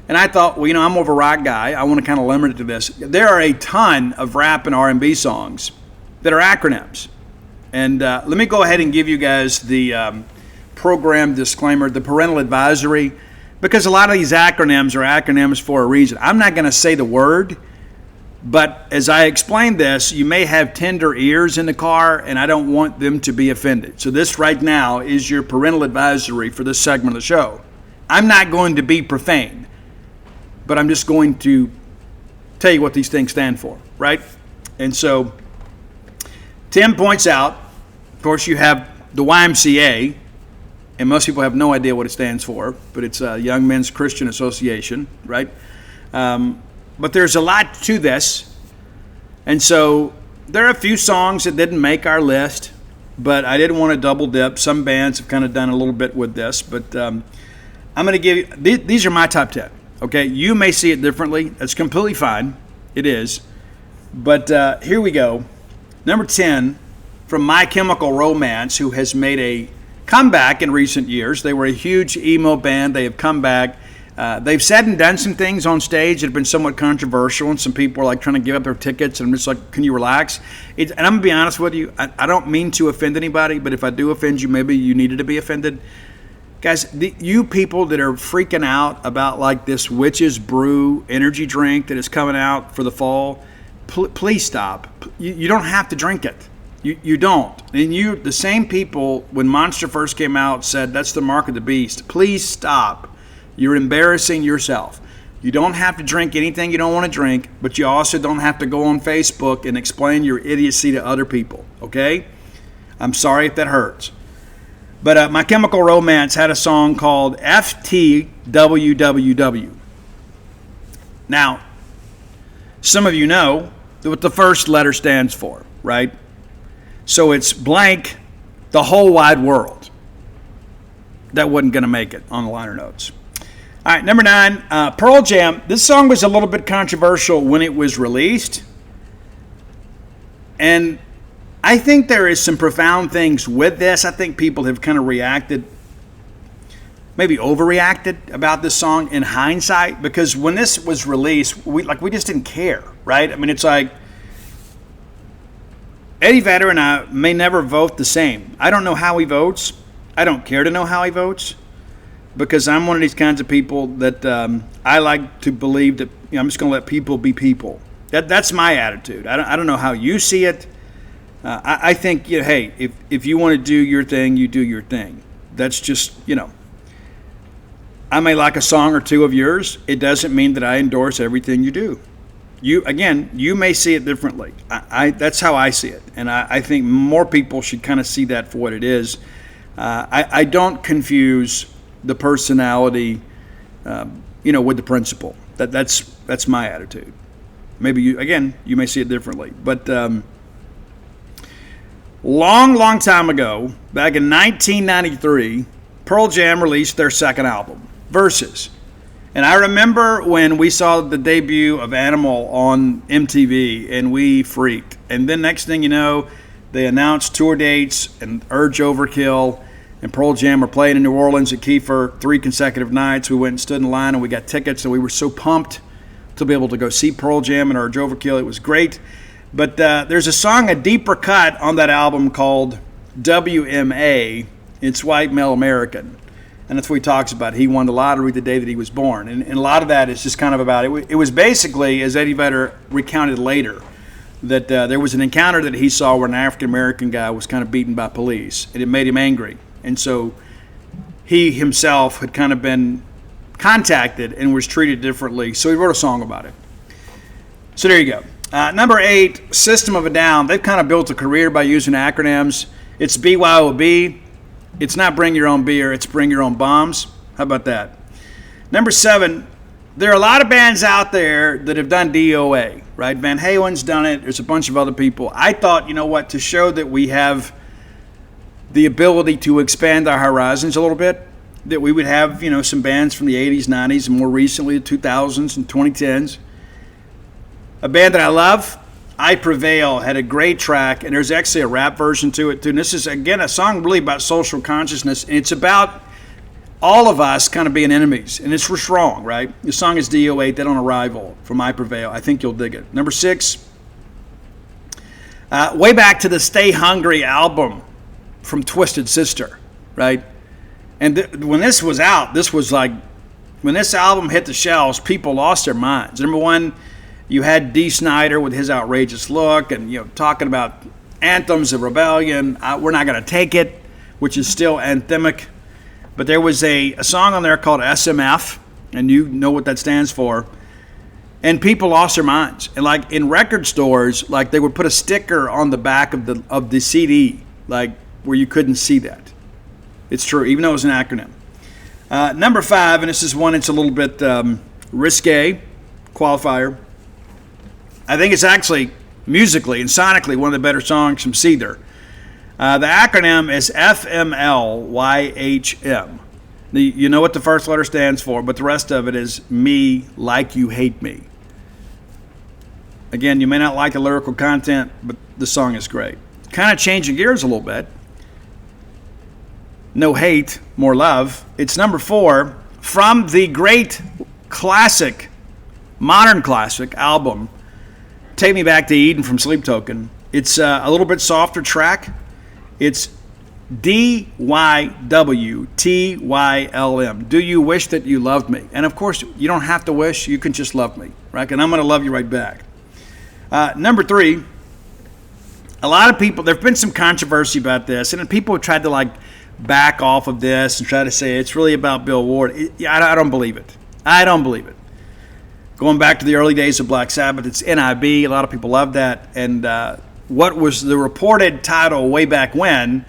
A: And I thought, well, I'm more of a rock guy. I want to kind of limit it to this. There are a ton of rap and R&B songs that are acronyms. And let me go ahead and give you guys the program disclaimer, the parental advisory, because a lot of these acronyms are acronyms for a reason. I'm not going to say the word, but as I explain this, you may have tender ears in the car, and I don't want them to be offended. So this right now is your parental advisory for this segment of the show. I'm not going to be profane, but I'm just going to tell you what these things stand for, right? And so Tim points out, of course, you have the YMCA, and most people have no idea what it stands for, but it's Young Men's Christian Association, right? But there's a lot to this. And so there are a few songs that didn't make our list, but I didn't want to double dip. Some bands have kind of done a little bit with this, but I'm going to give you, these are my top 10, okay? You may see it differently. That's completely fine. It is. But here we go. Number 10, from My Chemical Romance, who has made a comeback in recent years. They were a huge emo band. They have come back. They've said and done some things on stage that have been somewhat controversial, and some people are like trying to give up their tickets, and I'm just like, can you relax? And I'm going to be honest with you, I don't mean to offend anybody, but if I do offend you, maybe you needed to be offended. Guys, you people that are freaking out about like this Witch's Brew energy drink that is coming out for the fall, please stop. You don't have to drink it. You don't. And the same people, when Monster first came out, said that's the mark of the beast. Please stop. You're embarrassing yourself. You don't have to drink anything you don't want to drink, but you also don't have to go on Facebook and explain your idiocy to other people, okay? I'm sorry if that hurts. But My Chemical Romance had a song called FTWWW. Now, some of you know what the first letter stands for, right? So it's blank, the whole wide world. That wasn't going to make it on the liner notes. All right, number 9, Pearl Jam. This song was a little bit controversial when it was released, And I think there is some profound things with this. I think people have kind of reacted, maybe overreacted about this song in hindsight, because when this was released, we just didn't care, right? I mean, it's like Eddie Vedder and I may never vote the same. I don't know how he votes. I don't care to know how he votes, because I'm one of these kinds of people that I like to believe that I'm just going to let people be people. That's my attitude. I don't know how you see it. I think, hey, if you want to do your thing, you do your thing. That's just, I may like a song or two of yours. It doesn't mean that I endorse everything you do. You may see it differently. That's how I see it. And I think more people should kind of see that for what it is. I don't confuse the personality, with the principle. That's my attitude. Maybe you may see it differently. But long time ago, back in 1993, Pearl Jam released their second album, Versus. And I remember when we saw the debut of Animal on MTV, and we freaked. And then next thing you know, they announced tour dates and Urge Overkill, and Pearl Jam were playing in New Orleans at Kiefer 3 consecutive nights. We went and stood in line, and we got tickets, and we were so pumped to be able to go see Pearl Jam and Urge Overkill. It was great. But there's a song, a deeper cut on that album called WMA. It's White Male American. And that's what he talks about. He won the lottery the day that he was born. And a lot of that is just kind of about it. It was basically, as Eddie Vedder recounted later, that there was an encounter that he saw where an African-American guy was kind of beaten by police. And it made him angry. And so he himself had kind of been contacted and was treated differently. So he wrote a song about it. So there you go. Number 8, System of a Down. They've kind of built a career by using acronyms. It's BYOB. It's not bring your own beer, it's bring your own bombs. How about that? Number 7, there are a lot of bands out there that have done DOA, right? Van Halen's done it. There's a bunch of other people. I thought, to show that we have the ability to expand our horizons a little bit, that we would have, some bands from the 80s, 90s, and more recently the 2000s and 2010s. A band that I love, I Prevail, had a great track, and there's actually a rap version to it too. And this is, again, a song really about social consciousness, and it's about all of us kind of being enemies, and it's just wrong, right? The song is DOA, Dead on Arrival, from I Prevail. I think you'll dig it. Number 6, way back to the Stay Hungry album from Twisted Sister, right? And when this was out, this was like, when this album hit the shelves, people lost their minds. Number 1, you had Dee Snider with his outrageous look and, talking about anthems of rebellion. We're not going to take it, which is still anthemic. But there was a song on there called SMF, and you know what that stands for. And people lost their minds. And like in record stores, like they would put a sticker on the back of the CD, like where you couldn't see that. It's true, even though it was an acronym. Number 5, and this is one that's a little bit risque, qualifier. I think it's actually musically and sonically one of the better songs from Seether. The acronym is FMLYHM. You know what the first letter stands for, but the rest of it is Me Like You Hate Me. Again, you may not like the lyrical content, but the song is great. Kind of changing gears a little bit. No hate, more love. It's number 4 from the great classic, modern classic album, Take Me Back to Eden from Sleep Token. It's a little bit softer track. It's DYWTYLM. Do you wish that you loved me? And of course, you don't have to wish. You can just love me, right? And I'm going to love you right back. Number 3, a lot of people, there have been some controversy about this, and people have tried to back off of this and try to say it's really about Bill Ward. I don't believe it. I don't believe it. Going back to the early days of Black Sabbath, it's NIB. A lot of people love that. And what was the reported title way back when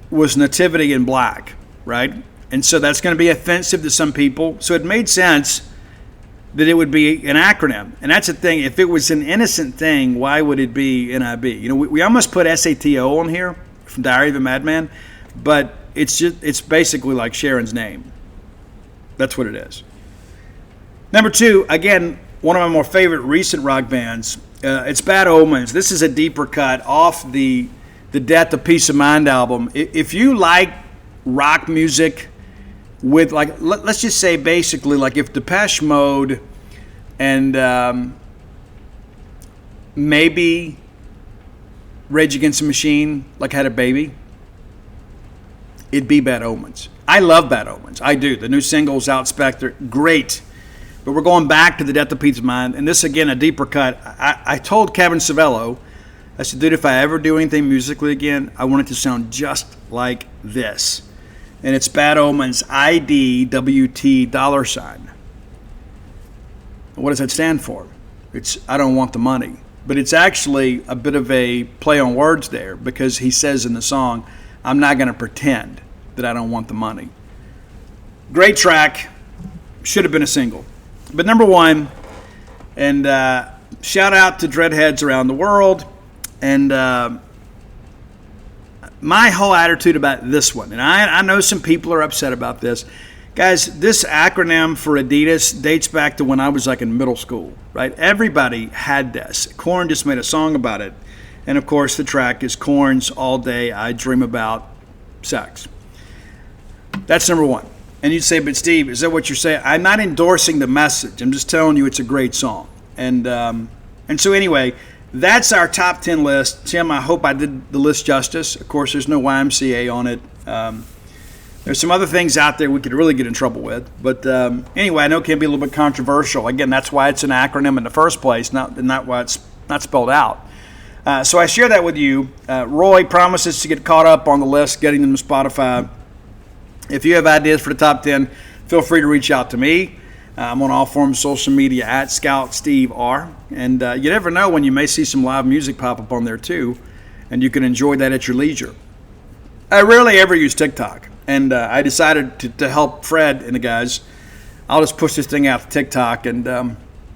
A: was Nativity in Black, right? And so that's going to be offensive to some people. So it made sense that it would be an acronym. And that's the thing. If it was an innocent thing, why would it be NIB? We almost put SATO on here from Diary of a Madman, but it's basically like Sharon's name. That's what it is. Number 2, again, one of my more favorite recent rock bands, It's Bad Omens. This is a deeper cut off the Death of Peace of Mind album. If you like rock music with, like, let's just say basically like if Depeche Mode and maybe Rage Against the Machine like had a baby, it'd be Bad Omens. I love Bad Omens. I do. The new single's out, Spectre. Great. But we're going back to the Death of Pete's Mind, and this, again, a deeper cut. I told Kevin Savello, I said, dude, if I ever do anything musically again, I want it to sound just like this. And it's Bad Omens, IDWT $. What does that stand for? It's I don't want the money. But it's actually a bit of a play on words there, because he says in the song, I'm not going to pretend that I don't want the money. Great track. Should have been a single. But number one, and shout out to Dreadheads around the world. And my whole attitude about this one, and I know some people are upset about this. Guys, this acronym for Adidas dates back to when I was like in middle school, right? Everybody had this. Korn just made a song about it. And of course, the track is Korn's All Day I Dream About Sex. That's number one. And you'd say, but Steve, is that what you're saying? I'm not endorsing the message. I'm just telling you it's a great song. And so anyway, that's our top 10 list. Tim, I hope I did the list justice. Of course, there's no YMCA on it. There's some other things out there we could really get in trouble with. But anyway, I know it can be a little bit controversial. Again, that's why it's an acronym in the first place, not why it's not spelled out. So I share that with you. Roy promises to get caught up on the list, getting them to Spotify. If you have ideas for the top 10, feel free to reach out to me. I'm on all forms of social media at Scout Steve R. And you never know when you may see some live music pop up on there too, and you can enjoy that at your leisure. I rarely ever use TikTok, and I decided to help Fred and the guys. I'll just push this thing out to TikTok, and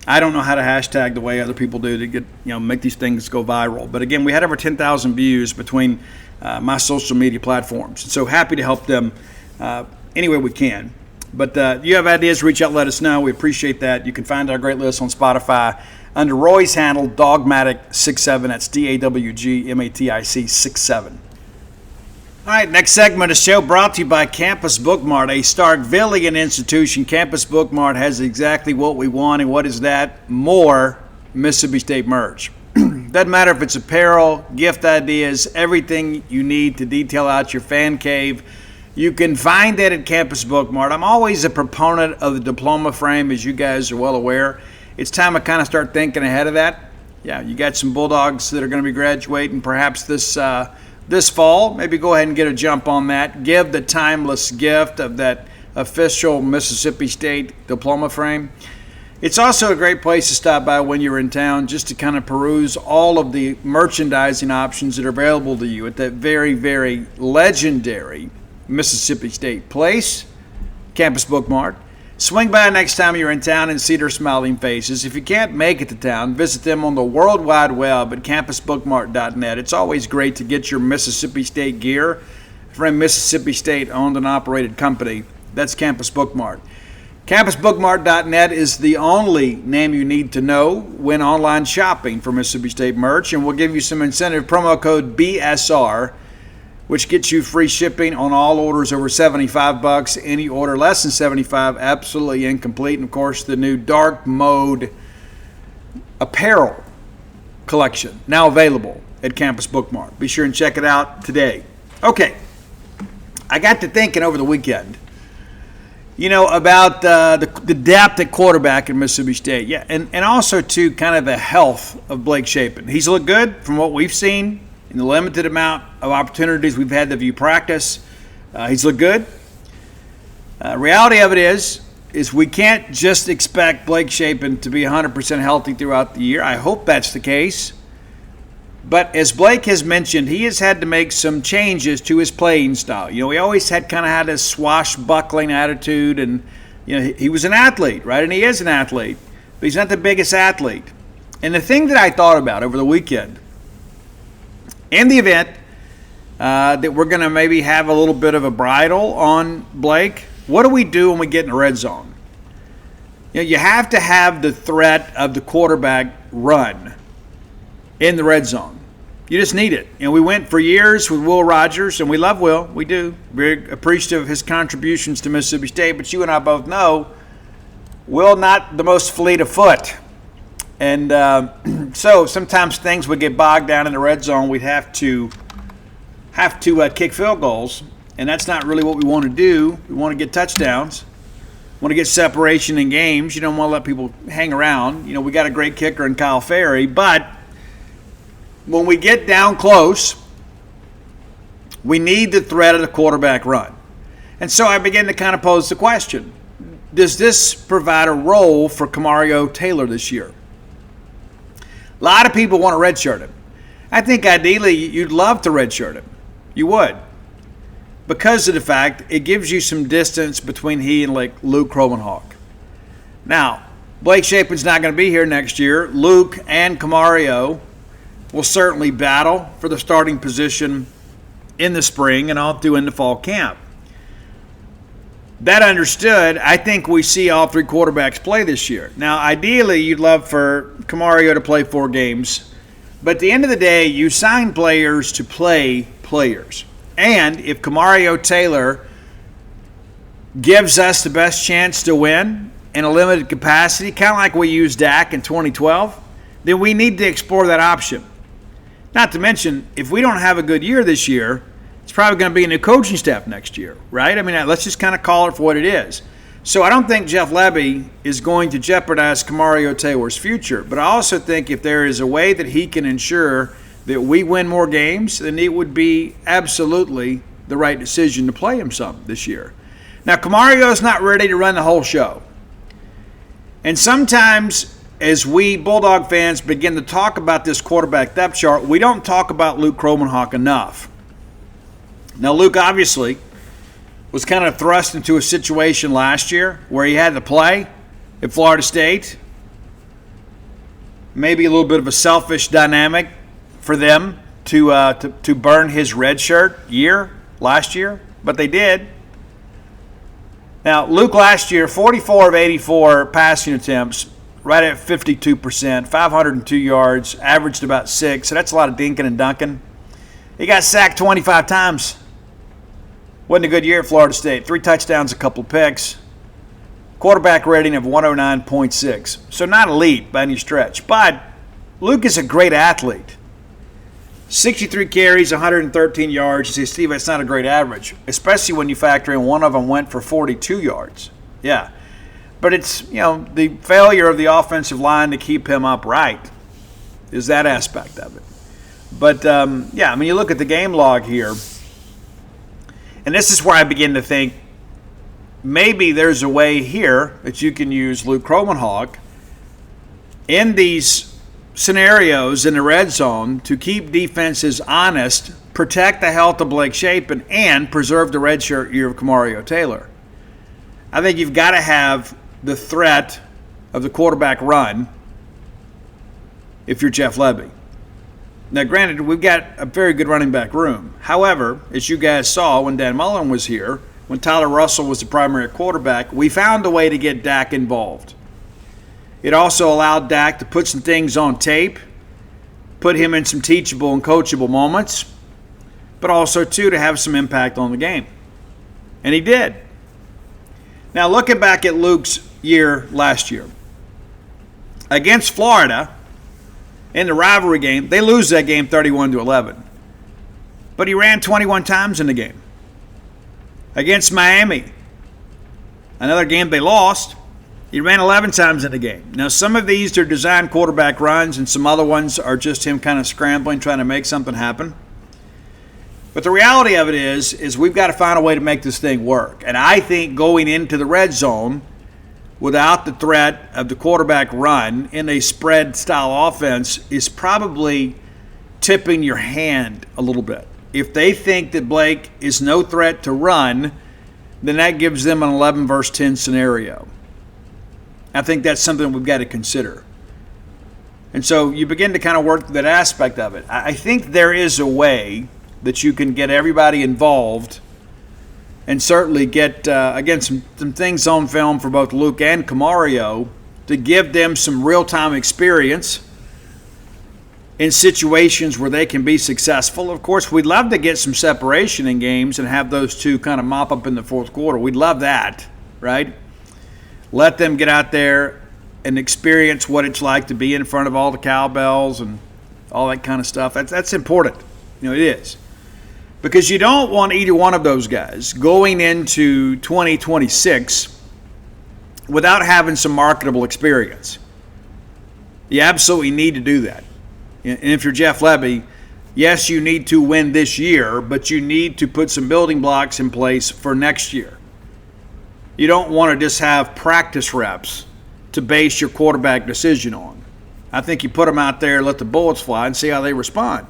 A: I don't know how to hashtag the way other people do to get, make these things go viral. But again, we had over 10,000 views between my social media platforms. So happy to help them any way we can. But if you have ideas, reach out, let us know. We appreciate that. You can find our great list on Spotify under Roy's handle, Dogmatic67. That's DAWGMATIC 67. All right, next segment of the show brought to you by Campus Bookmart, a Starkvillian institution. Campus Bookmart has exactly what we want, and what is that? More Mississippi State merch. Doesn't matter if it's apparel, gift ideas, everything you need to detail out your fan cave. You can find that at Campus Bookmart. I'm always a proponent of the diploma frame, as you guys are well aware. It's time to kind of start thinking ahead of that. Yeah, you got some Bulldogs that are going to be graduating perhaps this fall. Maybe go ahead and get a jump on that. Give the timeless gift of that official Mississippi State diploma frame. It's also a great place to stop by when you're in town, just to kind of peruse all of the merchandising options that are available to you at that very, very legendary Mississippi State place, Campus Bookmart. Swing by next time you're in town and see their smiling faces. If you can't make it to town, visit them on the World Wide Web at campusbookmart.net. It's always great to get your Mississippi State gear from a Mississippi State owned and operated company. That's Campus Bookmart. Campusbookmart.net is the only name you need to know when online shopping for Mississippi State merch, and we'll give you some incentive promo code BSR, which gets you free shipping on all orders over $75. Any order less than $75, absolutely incomplete. And, of course, the new Dark Mode apparel collection, now available at Campus Bookmart. Be sure and check it out today. Okay, I got to thinking over the weekend, about the depth at quarterback in Mississippi State. Yeah, and also, too, kind of the health of Blake Shapen. He's looked good from what we've seen in the limited amount of opportunities we've had to view practice. He's looked good. Reality of it is we can't just expect Blake Shapen to be 100% healthy throughout the year. I hope that's the case. But as Blake has mentioned, he has had to make some changes to his playing style. He always had a swashbuckling attitude, and he was an athlete, right? And he is an athlete, but he's not the biggest athlete. And the thing that I thought about over the weekend, in the event that we're going to maybe have a little bit of a bridle on Blake, what do we do when we get in the red zone? You have to have the threat of the quarterback run. in the red zone. You just need it. And we went for years with Will Rogers, and we love Will. We do. Very appreciative of his contributions to Mississippi State. But you and I both know Will not the most fleet of foot. And so sometimes things would get bogged down in the red zone. We'd have to kick field goals, and that's not really what we want to do. We want to get touchdowns. We want to get separation in games. You don't want to let people hang around. You know, we got a great kicker in Kyle Ferry, but when we get down close, we need the threat of the quarterback run. And so I begin to kind of pose the question, does this provide a role for Kamario Taylor this year? A lot of people want to redshirt him. I think ideally you'd love to redshirt him. You would. Because of the fact it gives you some distance between he and like Luke Kromenhoek. Now, Blake Shapen's not going to be here next year. Luke and Kamario will certainly battle for the starting position in the spring and all through into fall camp. That understood, I think we see all three quarterbacks play this year. Now, ideally, you'd love for Kamario to play 4 games. But at the end of the day, you sign players to play players. And if Kamario Taylor gives us the best chance to win in a limited capacity, kind of like we used Dak in 2012, then we need to explore that option. Not to mention, if we don't have a good year this year, it's probably going to be a new coaching staff next year, right? I mean, let's just kind of call it for what it is. So I don't think Jeff Lebby is going to jeopardize Kamario Taylor's future, but I also think if there is a way that he can ensure that we win more games, then it would be absolutely the right decision to play him some this year. Now, Kamario's not ready to run the whole show. And sometimes as we Bulldog fans begin to talk about this quarterback depth chart, we don't talk about Luke Kromenhoek enough. Now, Luke obviously was kind of thrust into a situation last year where he had to play at Florida State. Maybe a little bit of a selfish dynamic for them to burn his redshirt year last year, but they did. Now, Luke last year, 44 of 84 passing attempts, right at 52%, 502 yards, averaged about 6. So that's a lot of dinking and dunking. He got sacked 25 times. Wasn't a good year at Florida State. 3 touchdowns, a couple of picks. Quarterback rating of 109.6. So not elite by any stretch. But Luke is a great athlete. 63 carries, 113 yards. You say, Steve, that's not a great average, especially when you factor in one of them went for 42 yards. Yeah. But it's, the failure of the offensive line to keep him upright is that aspect of it. But, you look at the game log here, and this is where I begin to think maybe there's a way here that you can use Luke Kromenhoek in these scenarios in the red zone to keep defenses honest, protect the health of Blake Shapen, and preserve the redshirt year of Kamario Taylor. I think you've got to have the threat of the quarterback run if you're Jeff Lebby. Now, granted, we've got a very good running back room. However, as you guys saw when Dan Mullen was here, when Tyler Russell was the primary quarterback, we found a way to get Dak involved. It also allowed Dak to put some things on tape, put him in some teachable and coachable moments, but also, too, to have some impact on the game. And he did. Now, looking back at Luke's year last year, against Florida in the rivalry game, they lose that game 31-11. But he ran 21 times in the game. Against Miami, another game they lost, he ran 11 times in the game. Now, some of these are designed quarterback runs, and some other ones are just him kind of scrambling, trying to make something happen. But the reality of it is we've got to find a way to make this thing work. And I think going into the red zone without the threat of the quarterback run in a spread-style offense is probably tipping your hand a little bit. If they think that Blake is no threat to run, then that gives them an 11 versus 10 scenario. I think that's something we've got to consider. And so you begin to kind of work that aspect of it. I think there is a way that you can get everybody involved and certainly get, again, some things on film for both Luke and Kamario to give them some real-time experience in situations where they can be successful. Of course, we'd love to get some separation in games and have those two kind of mop up in the fourth quarter. We'd love that, right? Let them get out there and experience what it's like to be in front of all the cowbells and all that kind of stuff. That's important. It is. Because you don't want either one of those guys going into 2026 without having some marketable experience. You absolutely need to do that. And if you're Jeff Lebby, yes, you need to win this year, but you need to put some building blocks in place for next year. You don't want to just have practice reps to base your quarterback decision on. I think you put them out there, let the bullets fly, and see how they respond.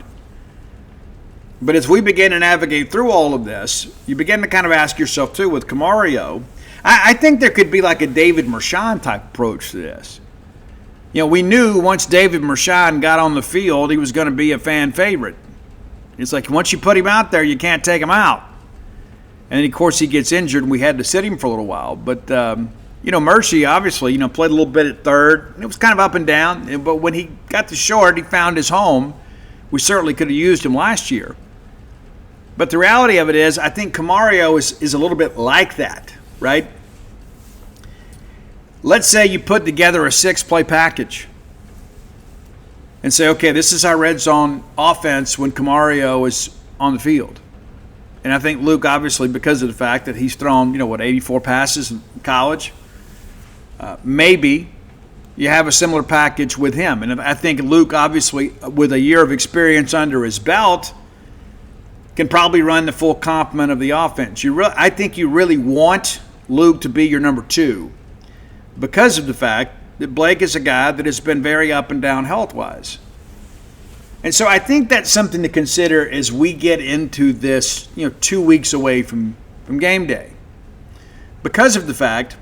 A: But as we begin to navigate through all of this, you begin to kind of ask yourself, too, with Camario, I think there could be like a David Mershon type approach to this. We knew once David Mershon got on the field, he was going to be a fan favorite. It's like once you put him out there, you can't take him out. And, of course, he gets injured, and we had to sit him for a little while. But, Mercy, obviously, played a little bit at third. It was kind of up and down. But when he got to short, he found his home. We certainly could have used him last year. But the reality of it is, I think Camario is a little bit like that, right? Let's say you put together a 6-play package and say, okay, this is our red zone offense when Camario is on the field. And I think Luke, obviously, because of the fact that he's thrown, 84 passes in college, maybe you have a similar package with him. And I think Luke, obviously, with a year of experience under his belt, can probably run the full complement of the offense. I think you really want Luke to be your number 2 because of the fact that Blake is a guy that has been very up and down health-wise. And so I think that's something to consider as we get into this, 2 weeks away from game day. Because of the fact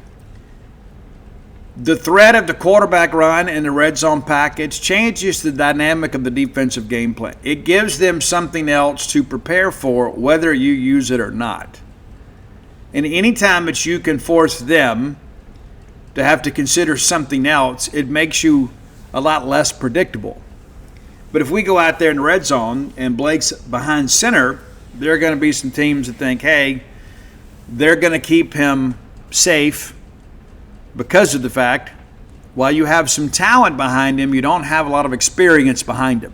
A: the threat of the quarterback run and the red zone package changes the dynamic of the defensive game plan. It gives them something else to prepare for whether you use it or not. And anytime that you can force them to have to consider something else, it makes you a lot less predictable. But if we go out there in the red zone and Blake's behind center, there are going to be some teams that think, hey, they're going to keep him safe because of the fact, while you have some talent behind him, you don't have a lot of experience behind him.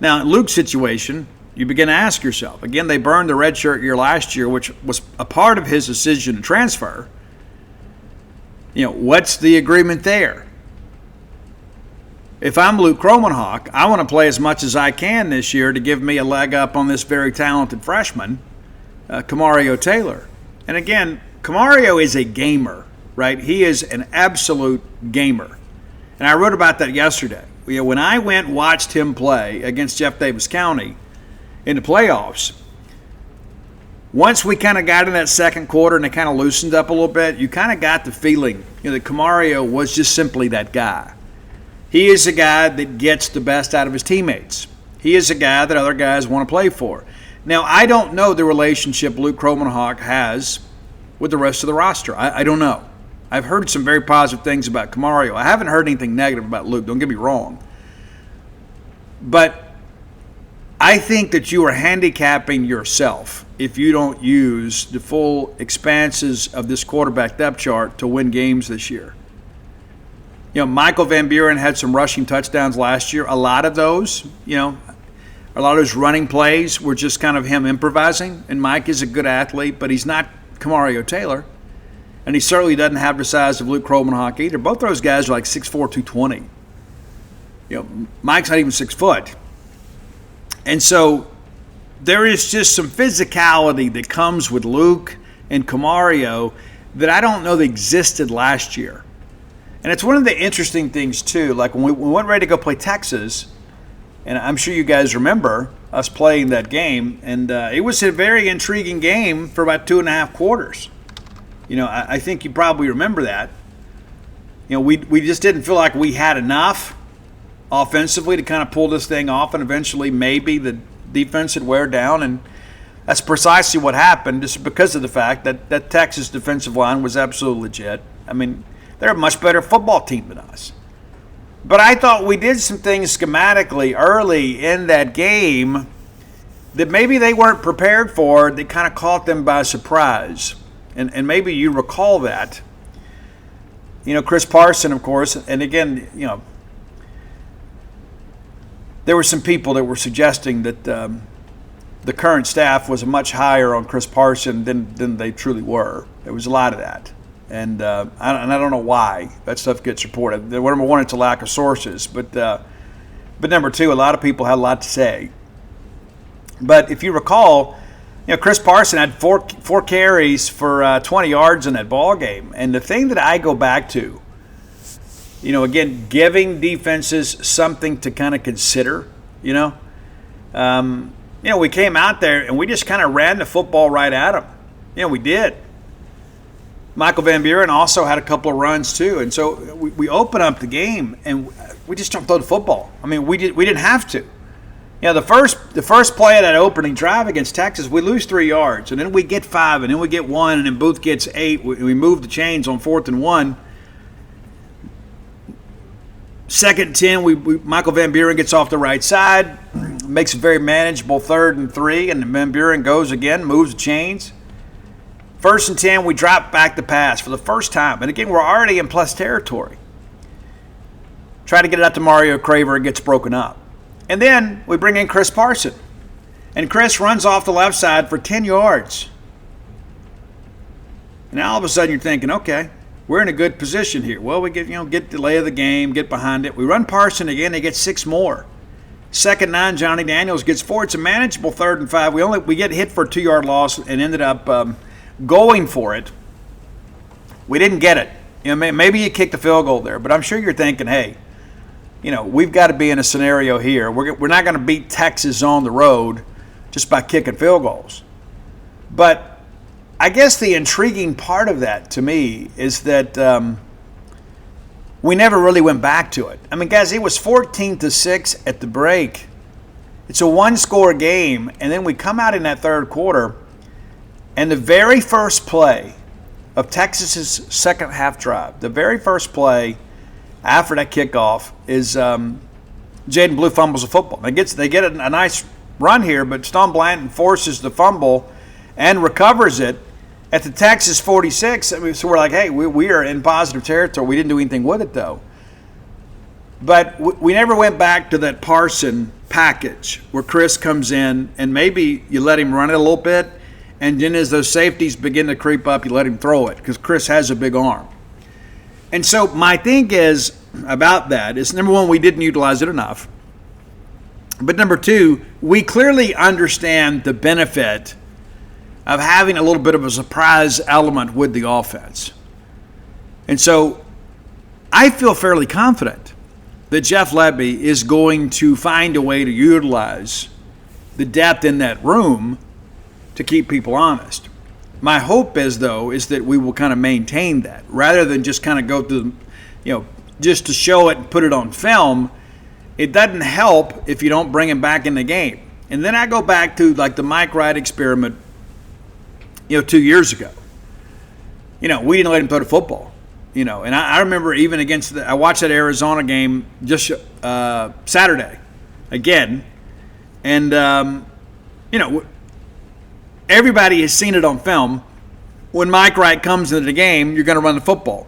A: Now, in Luke's situation, you begin to ask yourself, again, they burned the redshirt year last year, which was a part of his decision to transfer. What's the agreement there? If I'm Luke Kromenhoek, I want to play as much as I can this year to give me a leg up on this very talented freshman, Camario Taylor. And again, Camario is a gamer, right? He is an absolute gamer. And I wrote about that yesterday. When I went and watched him play against Jeff Davis County in the playoffs, once we kind of got in that second quarter and it kind of loosened up a little bit, you kind of got the feeling that Camario was just simply that guy. He is a guy that gets the best out of his teammates. He is a guy that other guys want to play for. Now, I don't know the relationship Luke Kromenhoek has with the rest of the roster. I don't know. I've heard some very positive things about Camario. I haven't heard anything negative about Luke, don't get me wrong. But I think that you are handicapping yourself if you don't use the full expanses of this quarterback depth chart to win games this year. Michael Van Buren had some rushing touchdowns last year. A lot of those, a lot of those running plays were just kind of him improvising. And Mike is a good athlete, but he's not Camario Taylor. And he certainly doesn't have the size of Luke Kromenhoek either. Both those guys are like 6'4", 220. Mike's not even 6 foot. And so there is just some physicality that comes with Luke and Camario that I don't know that existed last year. And it's one of the interesting things, too. Like when we went ready to go play Texas, and I'm sure you guys remember us playing that game, and it was a very intriguing game for about 2.5 quarters. I think you probably remember that. We just didn't feel like we had enough offensively to kind of pull this thing off, and eventually maybe the defense would wear down, and that's precisely what happened, just because of the fact that Texas defensive line was absolutely legit. I mean, they're a much better football team than us. But I thought we did some things schematically early in that game that maybe they weren't prepared for, that kind of caught them by surprise. And maybe you recall that. Chris Parson, of course, and again, there were some people that were suggesting that the current staff was much higher on Chris Parson than they truly were. There was a lot of that. And I don't know why that stuff gets reported. Number one, it's a lack of sources. But number two, a lot of people had a lot to say. But if you recall, Chris Parson had four carries for 20 yards in that ball game. And the thing that I go back to, again, giving defenses something to kind of consider, we came out there and we just kind of ran the football right at them. We did. Michael Van Buren also had a couple of runs too. And so we open up the game and we just don't throw the football. I mean, we didn't have to. The first play of that opening drive against Texas, we lose 3 yards, and then we get 5, and then we get 1, and then Booth gets 8. We move the chains on 4th and 1. 2nd and 10, Michael Van Buren gets off the right side, makes a very manageable 3rd and 3, and Van Buren goes again, moves the chains. 1st and 10, we drop back the pass for the first time, and again, we're already in plus territory. Try to get it out to Mario Craver, it gets broken up. And then we bring in Chris Parson. And Chris runs off the left side for 10 yards. And now all of a sudden you're thinking, okay, we're in a good position here. Well, we get the lay of the game, get behind it. We run Parson again, they get 6 more. 2nd 9, Johnny Daniels gets 4. It's a manageable 3rd and 5. We get hit for a 2-yard loss and ended up going for it. We didn't get it. Maybe you kicked the field goal there, but I'm sure you're thinking, hey, we've got to be in a scenario here. We're not going to beat Texas on the road just by kicking field goals. But I guess the intriguing part of that to me is that we never really went back to it. I mean, guys, it was 14-6 at the break. It's a one-score game, and then we come out in that third quarter, and the very first play of Texas's second half drive, the very first play after that kickoff is Jaden Blue fumbles a football. They get a nice run here, but Stone Blanton forces the fumble and recovers it at the Texas 46. I mean, so we're like, hey, we are in positive territory. We didn't do anything with it, though. But we never went back to that Parson package where Chris comes in and maybe you let him run it a little bit, and then as those safeties begin to creep up, you let him throw it because Chris has a big arm. And so my thing is about that is, number one, we didn't utilize it enough. But number two, we clearly understand the benefit of having a little bit of a surprise element with the offense. And so I feel fairly confident that Jeff Lebby is going to find a way to utilize the depth in that room to keep people honest. My hope is that we will kind of maintain that rather than just kind of go through, just to show it and put it on film. It doesn't help if you don't bring him back in the game. And then I go back to like the Mike Wright experiment, 2 years ago. We didn't let him throw the football, and I remember even I watched that Arizona game just Saturday again. And, everybody has seen it on film. When Mike Wright comes into the game, you're going to run the football.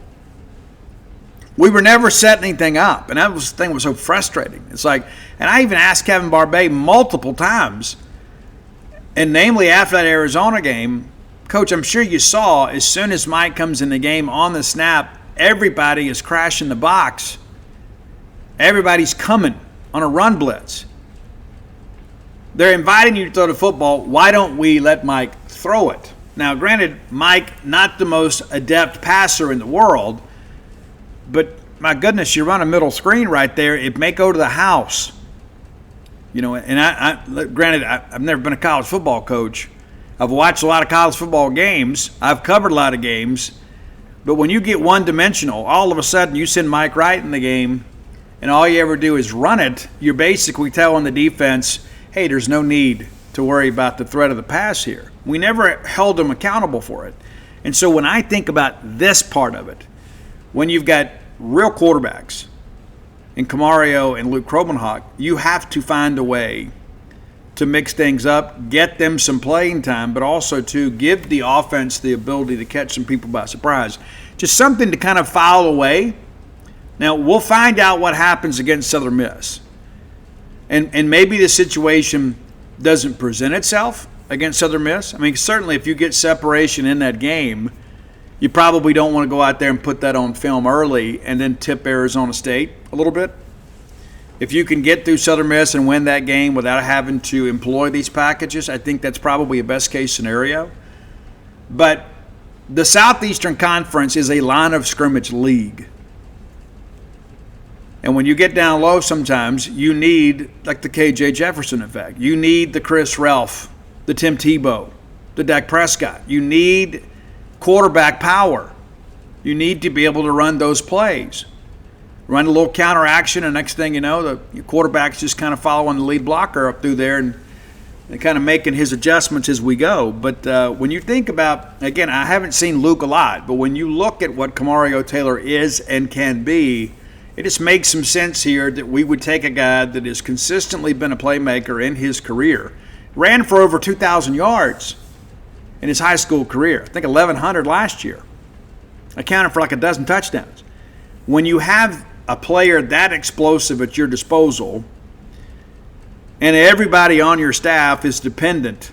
A: We were never setting anything up, and the thing was so frustrating. It's like, and I even asked Kevin Barbay multiple times, and namely after that Arizona game, Coach, I'm sure you saw as soon as Mike comes in the game on the snap, everybody is crashing the box. Everybody's coming on a run blitz. They're inviting you to throw the football. Why don't we let Mike throw it? Now, granted, Mike, not the most adept passer in the world, but my goodness, you run a middle screen right there, it may go to the house. And granted, I've never been a college football coach. I've watched a lot of college football games. I've covered a lot of games. But when you get one-dimensional, all of a sudden you send Mike Wright in the game, and all you ever do is run it, you're basically telling the defense, hey, there's no need to worry about the threat of the pass here. We never held them accountable for it. And so when I think about this part of it, when you've got real quarterbacks, and Camario and Luke Krobenhoek, you have to find a way to mix things up, get them some playing time, but also to give the offense the ability to catch some people by surprise. Just something to kind of file away. Now, we'll find out what happens against Southern Miss. And maybe the situation doesn't present itself against Southern Miss. I mean, certainly if you get separation in that game, you probably don't want to go out there and put that on film early and then tip Arizona State a little bit. If you can get through Southern Miss and win that game without having to employ these packages, I think that's probably a best-case scenario. But the Southeastern Conference is a line of scrimmage league. And when you get down low sometimes, you need, like the KJ Jefferson effect, you need the Chris Ralph, the Tim Tebow, the Dak Prescott. You need quarterback power. You need to be able to run those plays. Run a little counter action, and next thing you know, the quarterback's just kind of following the lead blocker up through there and kind of making his adjustments as we go. But when you think about, again, I haven't seen Luke a lot, but when you look at what Camario Taylor is and can be, it just makes some sense here that we would take a guy that has consistently been a playmaker in his career, ran for over 2,000 yards in his high school career. I think 1,100 last year. Accounted for like a dozen touchdowns. When you have a player that explosive at your disposal and everybody on your staff is dependent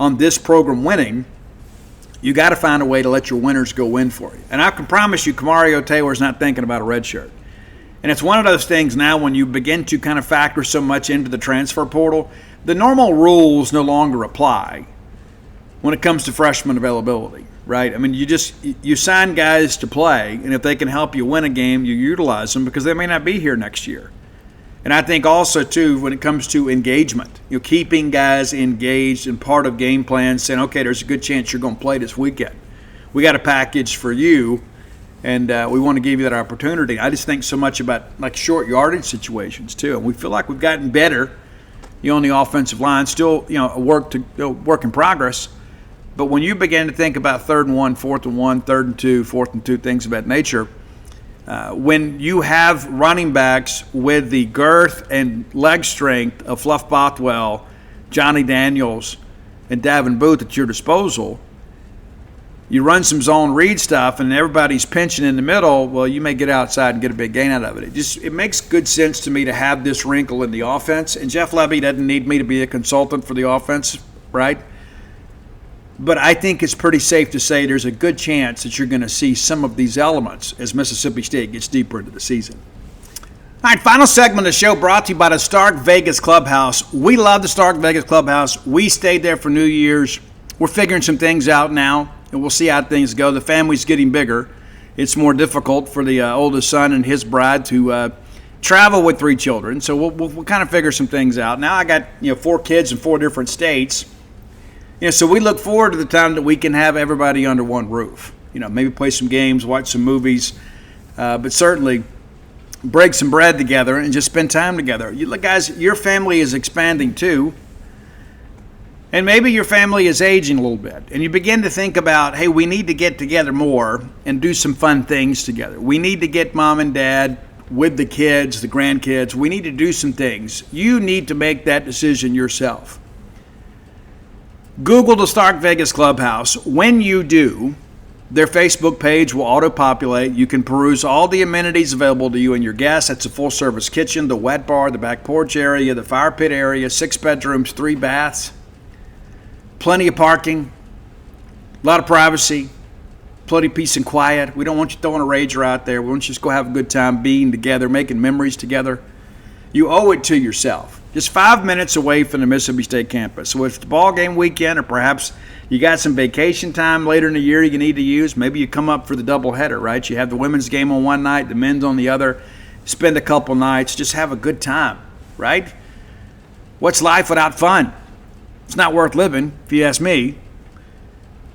A: on this program winning, you got to find a way to let your winners go win for you. And I can promise you Camario Taylor's not thinking about a red shirt. And it's one of those things now when you begin to kind of factor so much into the transfer portal, the normal rules no longer apply when it comes to freshman availability, right? I mean, you sign guys to play, and if they can help you win a game, you utilize them because they may not be here next year. And I think also, too, when it comes to engagement, keeping guys engaged and part of game plans, saying, okay, there's a good chance you're going to play this weekend. We got a package for you, and we want to give you that opportunity. I just think so much about like short yardage situations, too. And we feel like we've gotten better on the offensive line, still a work in progress. But when you begin to think about 3rd and 1, 4th and 1, 3rd and 2, 4th and 2, things of that nature, when you have running backs with the girth and leg strength of Fluff Bothwell, Johnny Daniels, and Davin Booth at your disposal, you run some zone read stuff and everybody's pinching in the middle, well, you may get outside and get a big gain out of it. It makes good sense to me to have this wrinkle in the offense. And Jeff Levy doesn't need me to be a consultant for the offense, right? But I think it's pretty safe to say there's a good chance that you're going to see some of these elements as Mississippi State gets deeper into the season. All right, final segment of the show brought to you by the Stark Vegas Clubhouse. We love the Stark Vegas Clubhouse. We stayed there for New Year's. We're figuring some things out now, and we'll see how things go. The family's getting bigger. It's more difficult for the oldest son and his bride to travel with 3 children, so we'll kind of figure some things out. Now I got 4 kids in 4 different states. So we look forward to the time that we can have everybody under one roof. Maybe play some games, watch some movies, but certainly break some bread together and just spend time together. Look, guys, your family is expanding too, and maybe your family is aging a little bit, and you begin to think about, hey, we need to get together more and do some fun things together. We need to get mom and dad with the kids, the grandkids. We need to do some things. You need to make that decision yourself. Google the Stark Vegas Clubhouse. When you do, their Facebook page will auto-populate. You can peruse all the amenities available to you and your guests. That's a full-service kitchen, the wet bar, the back porch area, the fire pit area, 6 bedrooms, 3 baths, plenty of parking, a lot of privacy, plenty of peace and quiet. We don't want you throwing a rager out there. We want you to just go have a good time being together, making memories together. You owe it to yourself. Just 5 minutes away from the Mississippi State campus. So if it's the ball game weekend, or perhaps you got some vacation time later in the year you need to use, maybe you come up for the doubleheader, right? You have the women's game on one night, the men's on the other. Spend a couple nights, just have a good time, right? What's life without fun? It's not worth living, if you ask me.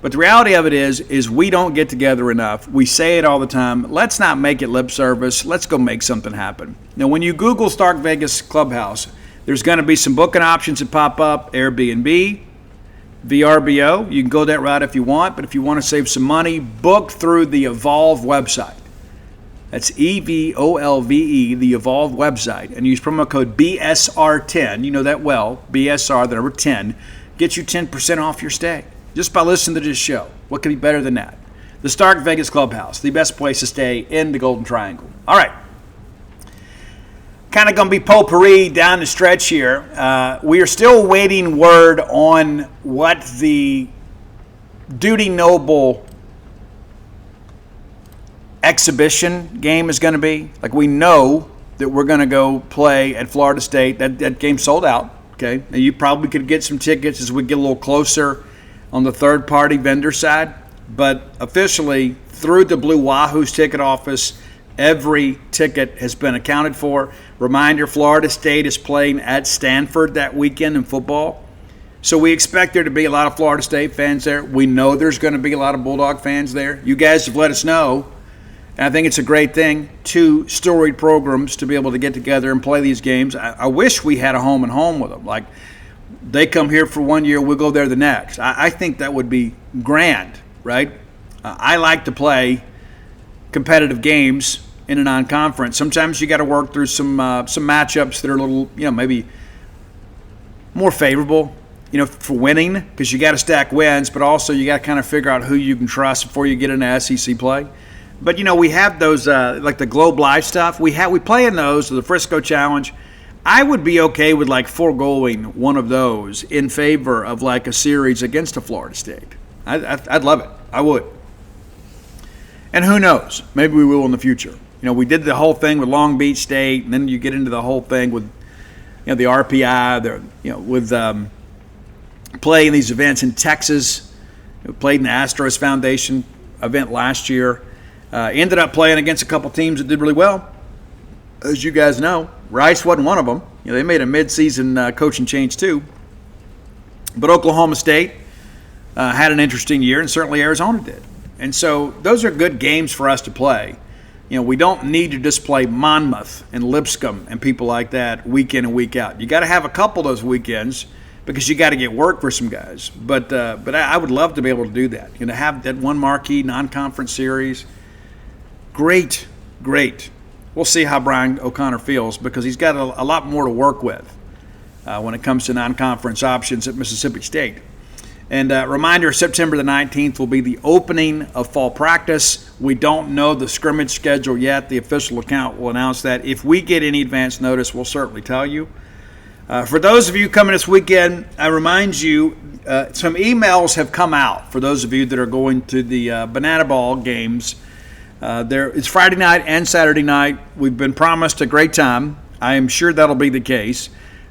A: But the reality of it is we don't get together enough. We say it all the time. Let's not make it lip service. Let's go make something happen. Now, when you Google Stark Vegas Clubhouse, there's going to be some booking options that pop up, Airbnb, VRBO. You can go that route if you want, but if you want to save some money, book through the Evolve website. That's EVOLVE, the Evolve website, and use promo code BSR10. You know that well, BSR, the number 10. Get you 10% off your stay just by listening to this show. What could be better than that? The Stark Vegas Clubhouse, the best place to stay in the Golden Triangle. All right. Kind of going to be potpourri down the stretch here. We are still waiting word on what the Duty Noble exhibition game is going to be. Like, we know that we're going to go play at Florida State. That game sold out. Okay, now you probably could get some tickets as we get a little closer on the third-party vendor side. But officially, through the Blue Wahoo's ticket office, every ticket has been accounted for. Reminder, Florida State is playing at Stanford that weekend in football. So we expect there to be a lot of Florida State fans there. We know there's going to be a lot of Bulldog fans there. You guys have let us know. And I think it's a great thing, two storied programs to be able to get together and play these games. I wish we had a home and home with them. Like, they come here for 1 year, we'll go there the next. I think that would be grand, right? I like to play competitive games in a non-conference. Sometimes you got to work through some matchups that are a little, maybe more favorable, for winning, because you got to stack wins, but also you got to kind of figure out who you can trust before you get into SEC play. But, we have those, like the Globe Live stuff. We play in those, the Frisco Challenge. I would be okay with, foregoing one of those in favor of, a series against a Florida State. I'd love it. I would. And who knows? Maybe we will in the future. We did the whole thing with Long Beach State, and then you get into the whole thing with, the RPI, with playing these events in Texas. We played in the Astros Foundation event last year. Ended up playing against a couple teams that did really well. As you guys know, Rice wasn't one of them. They made a midseason coaching change too. But Oklahoma State had an interesting year, and certainly Arizona did. And so those are good games for us to play. We don't need to just play Monmouth and Lipscomb and people like that week in and week out. You got to have a couple of those weekends because you got to get work for some guys. But I would love to be able to do that. To have that one marquee non-conference series. Great. We'll see how Brian O'Connor feels because he's got a lot more to work with when it comes to non-conference options at Mississippi State. And reminder, September the 19th will be the opening of fall practice. We don't know the scrimmage schedule yet. The official account will announce that. If we get any advance notice, we'll certainly tell you. For those of you coming this weekend, I remind you, some emails have come out for those of you that are going to the Banana Ball games. It's Friday night and Saturday night. We've been promised a great time. I am sure that'll be the case.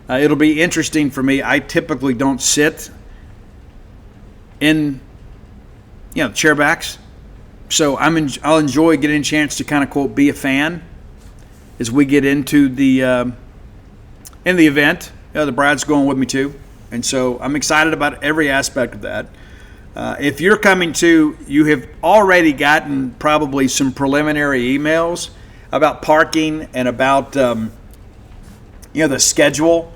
A: It'll be interesting for me. I typically don't sit in, chairbacks. So I'll enjoy getting a chance to kind of, quote, be a fan as we get into the event. The Brad's going with me too. And so I'm excited about every aspect of that. If you're coming to, you have already gotten probably some preliminary emails about parking and about, the schedule.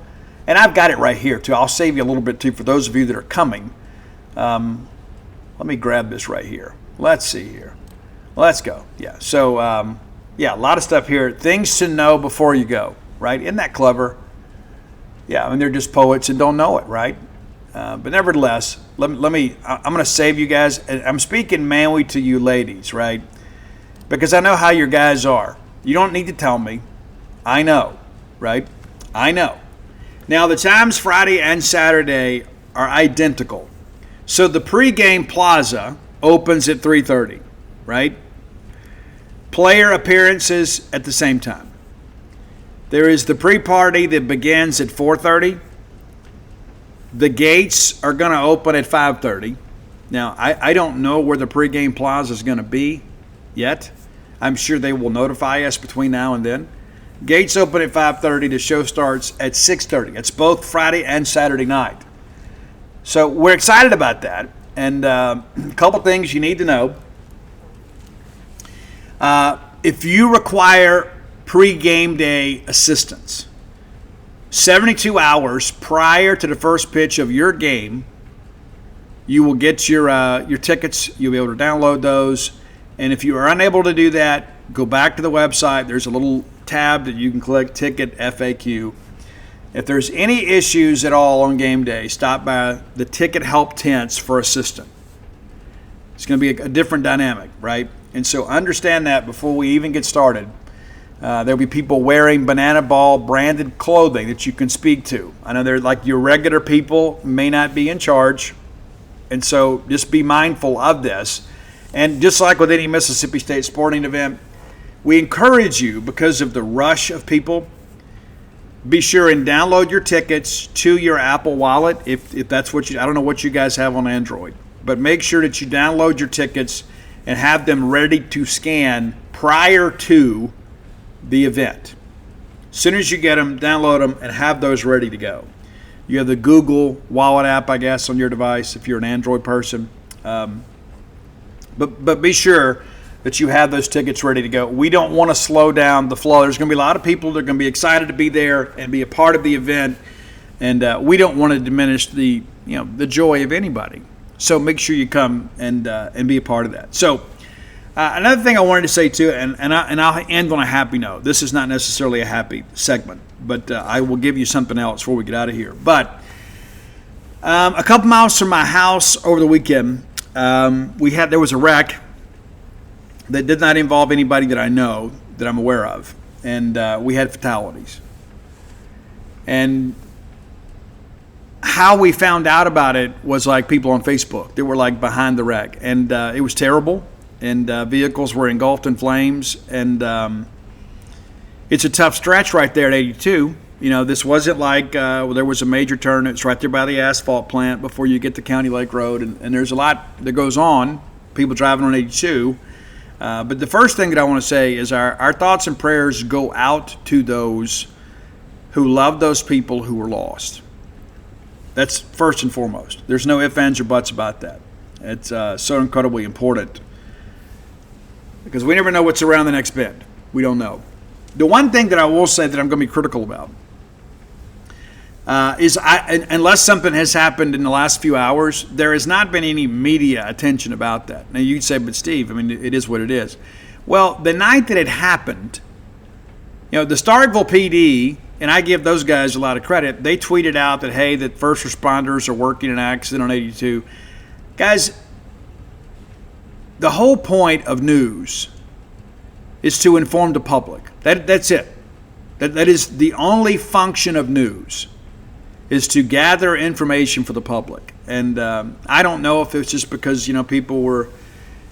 A: And I've got it right here, too. I'll save you a little bit, too, for those of you that are coming. Let me grab this right here. Let's see here. Let's go. Yeah. So, a lot of stuff here. Things to know before you go, right? Isn't that clever? Yeah, they're just poets and don't know it, right? But nevertheless, I'm going to save you guys. I'm speaking mainly to you ladies, right? Because I know how your guys are. You don't need to tell me. I know, right? I know. Now, the times Friday and Saturday are identical. So the pregame plaza opens at 3:30, right? Player appearances at the same time. There is the pre-party that begins at 4:30. The gates are going to open at 5:30. Now, I don't know where the pregame plaza is going to be yet. I'm sure they will notify us between now and then. Gates open at 5:30. The show starts at 6:30. It's both Friday and Saturday night. So we're excited about that. And a couple things you need to know. If you require pre-game day assistance, 72 hours prior to the first pitch of your game, you will get your tickets. You'll be able to download those, And if you are unable to do that, go back to the website. There's a little tab that you can click, Ticket FAQ. If there's any issues at all on game day, stop by the Ticket Help tents for assistance. It's going to be a different dynamic, right? And so understand that before we even get started. There'll be people wearing Banana Ball branded clothing that you can speak to. I know they're like your regular people may not be in charge. And so just be mindful of this. And just like with any Mississippi State sporting event, we encourage you, because of the rush of people, be sure and download your tickets to your Apple Wallet if that's what I don't know what you guys have on Android, but make sure that you download your tickets and have them ready to scan prior to the event. As soon as you get them, download them and have those ready to go. You have the Google Wallet app, I guess, on your device if you're an Android person. But be sure that you have those tickets ready to go. We don't want to slow down the flow. There's going to be a lot of people that are going to be excited to be there and be a part of the event, and we don't want to diminish the joy of anybody. So make sure you come and be a part of that. So another thing I wanted to say too, and I'll end on a happy note. This is not necessarily a happy segment, but I will give you something else before we get out of here. But a couple miles from my house over the weekend, there was a wreck that did not involve anybody that I know, that I'm aware of, and we had fatalities. And how we found out about it was like people on Facebook that were like behind the wreck, and it was terrible, and vehicles were engulfed in flames, and it's a tough stretch right there at 82. This wasn't like there was a major turn. It's right there by the asphalt plant before you get to County Lake Road, and there's a lot that goes on, people driving on 82. But the first thing that I want to say is our thoughts and prayers go out to those who love those people who were lost. That's first and foremost. There's no ifs, ands, or buts about that. It's so incredibly important because we never know what's around the next bend. We don't know. The one thing that I will say that I'm going to be critical about is unless something has happened in the last few hours, there has not been any media attention about that. Now you'd say, but Steve, it is what it is. Well, the night that it happened, the Starkville PD, and I give those guys a lot of credit, they tweeted out that, hey, that first responders are working an accident on 82. Guys, the whole point of news is to inform the public. That's it. That is the only function of news, is to gather information for the public. And I don't know if it's just because, people were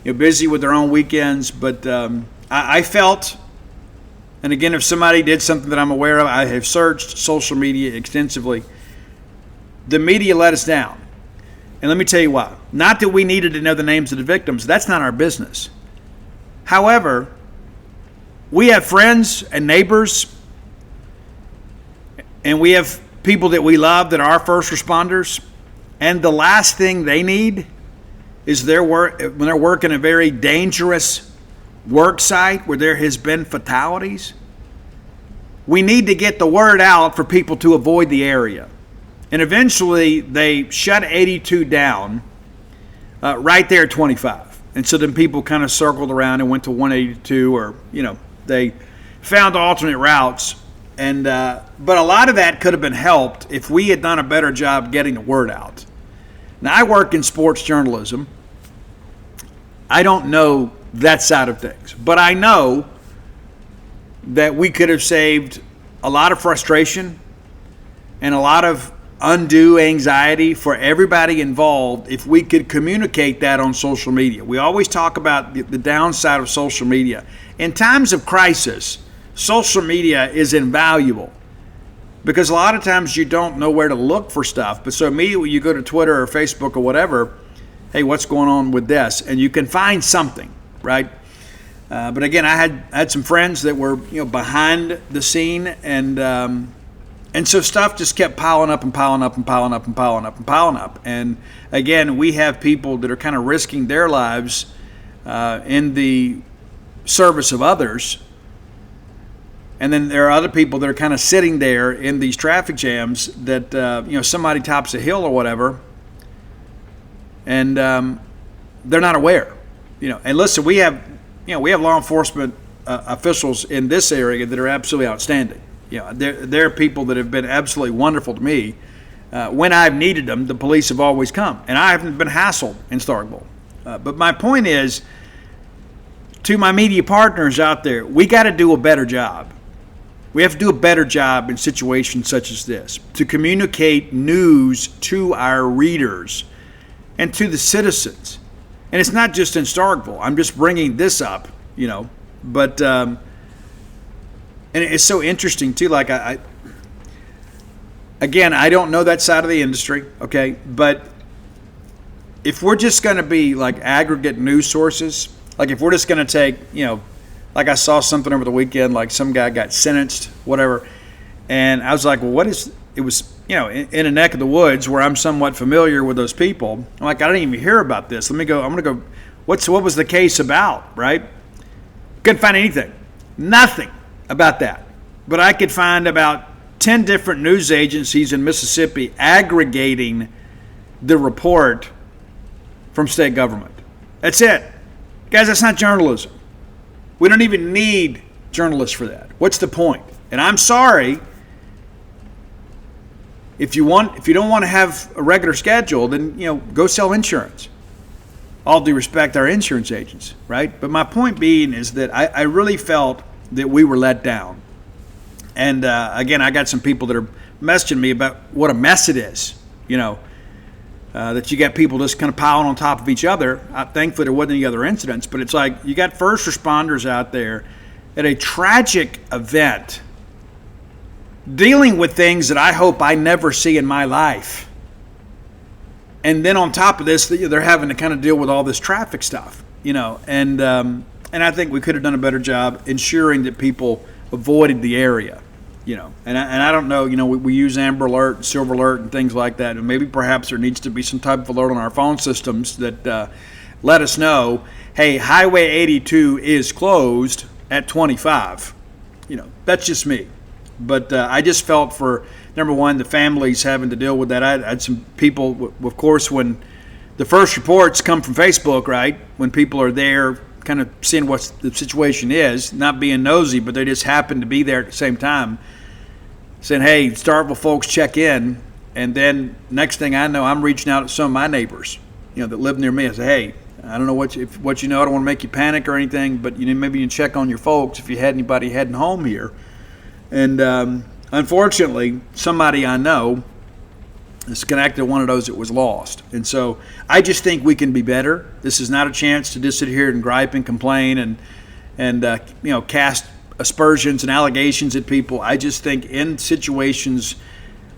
A: busy with their own weekends, but I felt, and again, if somebody did something that I'm aware of, I have searched social media extensively, the media let us down. And let me tell you why. Not that we needed to know the names of the victims. That's not our business. However, we have friends and neighbors, and we have people that we love that are first responders, and the last thing they need is when they're working a very dangerous work site where there has been fatalities. We need to get the word out for people to avoid the area. And eventually they shut 82 down right there at 25. And so then people kind of circled around and went to 182, or they found alternate routes. And but a lot of that could have been helped if we had done a better job getting the word out. Now, I work in sports journalism. I don't know that side of things, but I know that we could have saved a lot of frustration and a lot of undue anxiety for everybody involved if we could communicate that on social media. We always talk about the downside of social media. In times of crisis, social media is invaluable because a lot of times you don't know where to look for stuff. But so immediately you go to Twitter or Facebook or whatever, hey, what's going on with this? And you can find something, right? But again, I had some friends that were behind the scene, and so stuff just kept piling up and piling up and piling up and piling up and piling up. And again, we have people that are kind of risking their lives in the service of others. And then there are other people that are kind of sitting there in these traffic jams that, somebody tops a hill or whatever, and they're not aware. And listen, we have law enforcement officials in this area that are absolutely outstanding. There are people that have been absolutely wonderful to me. When I've needed them, the police have always come, and I haven't been hassled in Starkville. But my point is, to my media partners out there, we got to do a better job. We have to do a better job in situations such as this to communicate news to our readers and to the citizens. And it's not just in Starkville. I'm just bringing this up, but and it's so interesting too. Like again, I don't know that side of the industry, okay, but if we're just going to be like aggregate news sources, like if we're just going to take, like I saw something over the weekend, like some guy got sentenced, whatever, and I was like, well, it was, in a neck of the woods where I'm somewhat familiar with those people. I'm like, I didn't even hear about this. I'm going to go, what was the case about, right? Couldn't find anything. Nothing about that. But I could find about 10 different news agencies in Mississippi aggregating the report from state government. That's it. Guys, that's not journalism. We don't even need journalists for that. What's the point? And I'm sorry, if you don't want to have a regular schedule, then go sell insurance. All due respect, our insurance agents, right? But my point being is that I really felt that we were let down. And again, I got some people that are messaging me about what a mess it is, that you got people just kind of piling on top of each other. Thankfully, there wasn't any other incidents, but it's like you got first responders out there at a tragic event dealing with things that I hope I never see in my life. And then on top of this, they're having to kind of deal with all this traffic stuff, and I think we could have done a better job ensuring that people avoided the area. And I don't know, we use Amber Alert and Silver Alert and things like that, and maybe perhaps there needs to be some type of alert on our phone systems that let us know, hey, Highway 82 is closed at 25. That's just me. But I just felt for, number one, the families having to deal with that. I had some people, of course, when the first reports come from Facebook, right, when people are there kind of seeing what the situation is, not being nosy, but they just happen to be there at the same time, saying, hey, Starkville folks, check in. And then next thing I know, I'm reaching out to some of my neighbors, that live near me. I say, hey, I don't know what I don't want to make you panic or anything, but maybe you can check on your folks if you had anybody heading home here. And unfortunately, somebody I know is connected to one of those that was lost. And so I just think we can be better. This is not a chance to just sit here and gripe and complain and cast aspersions and allegations at people. I just think in situations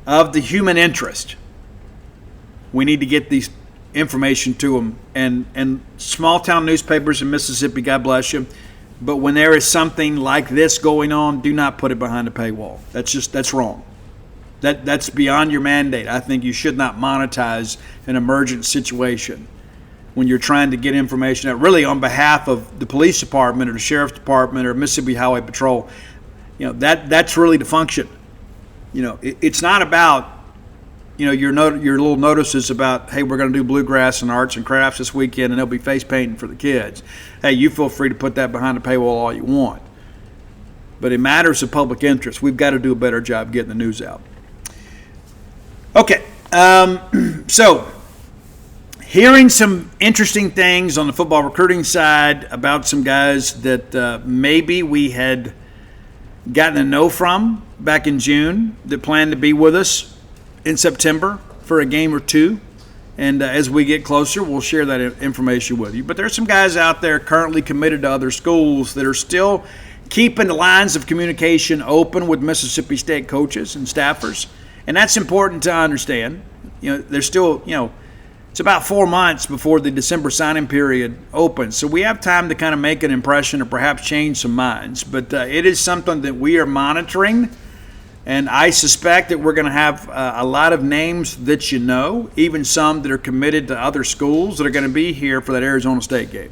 A: of the human interest, we need to get these information to them. And small town newspapers in Mississippi, God bless you. But when there is something like this going on, do not put it behind a paywall. That's wrong. That's beyond your mandate. I think you should not monetize an emergent situation when you're trying to get information out, really on behalf of the police department or the sheriff's department or Mississippi Highway Patrol. That's really the function. It's not about your little notices about, hey, we're going to do bluegrass and arts and crafts this weekend and there'll be face painting for the kids. Hey, you feel free to put that behind the paywall all you want. But in matters of public interest, we've got to do a better job getting the news out. Okay, so hearing some interesting things on the football recruiting side about some guys that maybe we had gotten a no from back in June that planned to be with us in September for a game or two. And as we get closer, we'll share that information with you. But there's some guys out there currently committed to other schools that are still keeping the lines of communication open with Mississippi State coaches and staffers. And that's important to understand. There's still, it's about 4 months before the December signing period opens. So we have time to kind of make an impression or perhaps change some minds. But it is something that we are monitoring. And I suspect that we're going to have a lot of names that even some that are committed to other schools that are going to be here for that Arizona State game.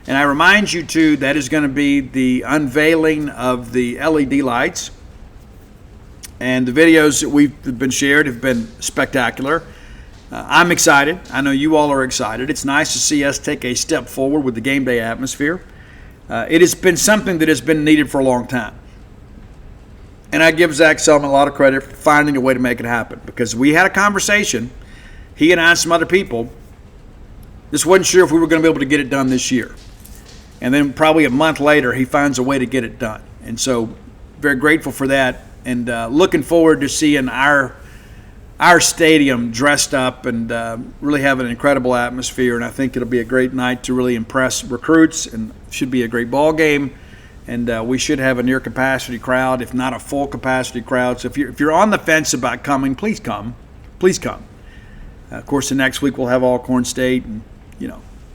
A: And I remind you, too, that is going to be the unveiling of the LED lights. And the videos that we've been shared have been spectacular. I'm excited. I know you all are excited. It's nice to see us take a step forward with the game day atmosphere. It has been something that has been needed for a long time. And I give Zach Selman a lot of credit for finding a way to make it happen, because we had a conversation, he and I and some other people, just wasn't sure if we were going to be able to get it done this year. And then probably a month later, he finds a way to get it done. And so very grateful for that, and looking forward to seeing our stadium dressed up and really have an incredible atmosphere. And I think it'll be a great night to really impress recruits, and should be a great ball game. And we should have a near capacity crowd, if not a full capacity crowd. So if you're on the fence about coming, please come. Please come. Of course, the next week we'll have Alcorn State, and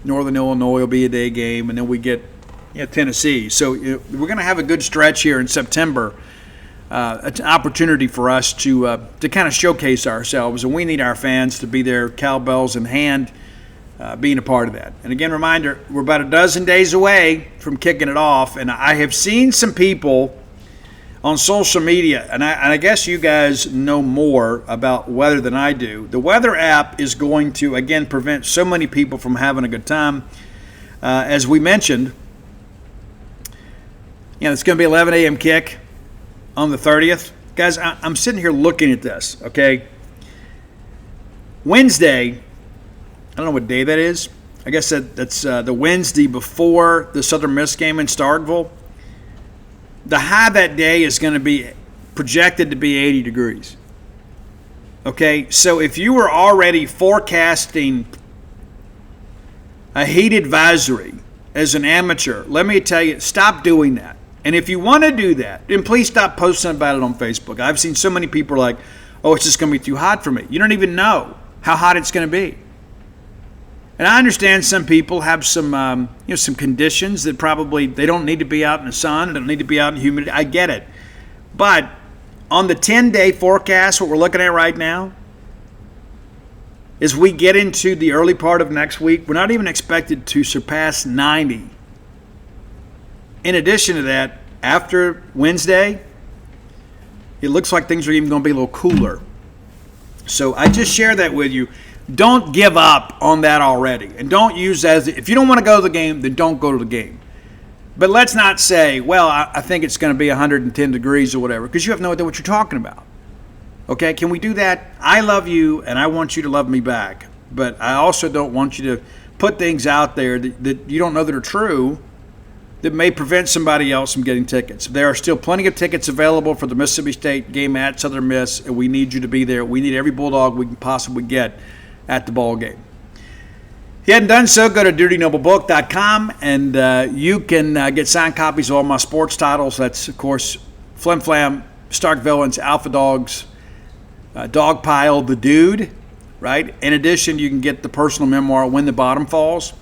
A: Northern Illinois will be a day game, and then we get Tennessee. So we're going to have a good stretch here in September. An opportunity for us to kind of showcase ourselves, and we need our fans to be there, cowbells in hand, being a part of that. And again, reminder, we're about a dozen days away from kicking it off, and I have seen some people on social media, and I guess you guys know more about weather than I do. The weather app is going to, again, prevent so many people from having a good time. As we mentioned, it's going to be 11 a.m. kick on the 30th. Guys, I'm sitting here looking at this, okay? Wednesday, I don't know what day that is. I guess that's the Wednesday before the Southern Miss game in Starkville. The high that day is going to be projected to be 80 degrees. Okay, so if you were already forecasting a heat advisory as an amateur, let me tell you, stop doing that. And if you want to do that, then please stop posting about it on Facebook. I've seen so many people are like, oh, it's just going to be too hot for me. You don't even know how hot it's going to be. And I understand some people have some conditions that probably they don't need to be out in the sun, they don't need to be out in humidity. I get it. But on the 10-day forecast, what we're looking at right now, as we get into the early part of next week, we're not even expected to surpass 90. In addition to that, after Wednesday, it looks like things are even going to be a little cooler. So I just share that with you. Don't give up on that already. And don't use that as, if you don't want to go to the game, then don't go to the game. But let's not say, well, I think it's going to be 110 degrees or whatever, because you have no idea what you're talking about. Okay, can we do that? I love you, and I want you to love me back. But I also don't want you to put things out there that you don't know that are true, that may prevent somebody else from getting tickets. There are still plenty of tickets available for the Mississippi State game at Southern Miss, and we need you to be there. We need every Bulldog we can possibly get at the ball game. If you hadn't done so, go to DutyNobleBook.com, and you can get signed copies of all my sports titles. That's, of course, Flim Flam, Stark Villains, Alpha Dogs, Dogpile, The Dude, right? In addition, you can get the personal memoir, When the Bottom Falls.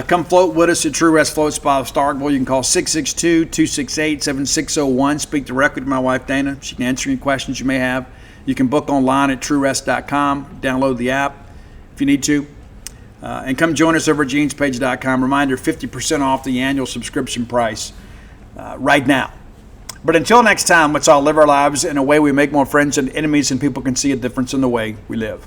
A: Come float with us at True Rest Float Spa of Starkville. You can call 662-268-7601. Speak directly to my wife, Dana. She can answer any questions you may have. You can book online at TrueRest.com. Download the app if you need to. And come join us over at JeansPage.com. Reminder, 50% off the annual subscription price right now. But until next time, let's all live our lives in a way we make more friends and enemies, and people can see a difference in the way we live.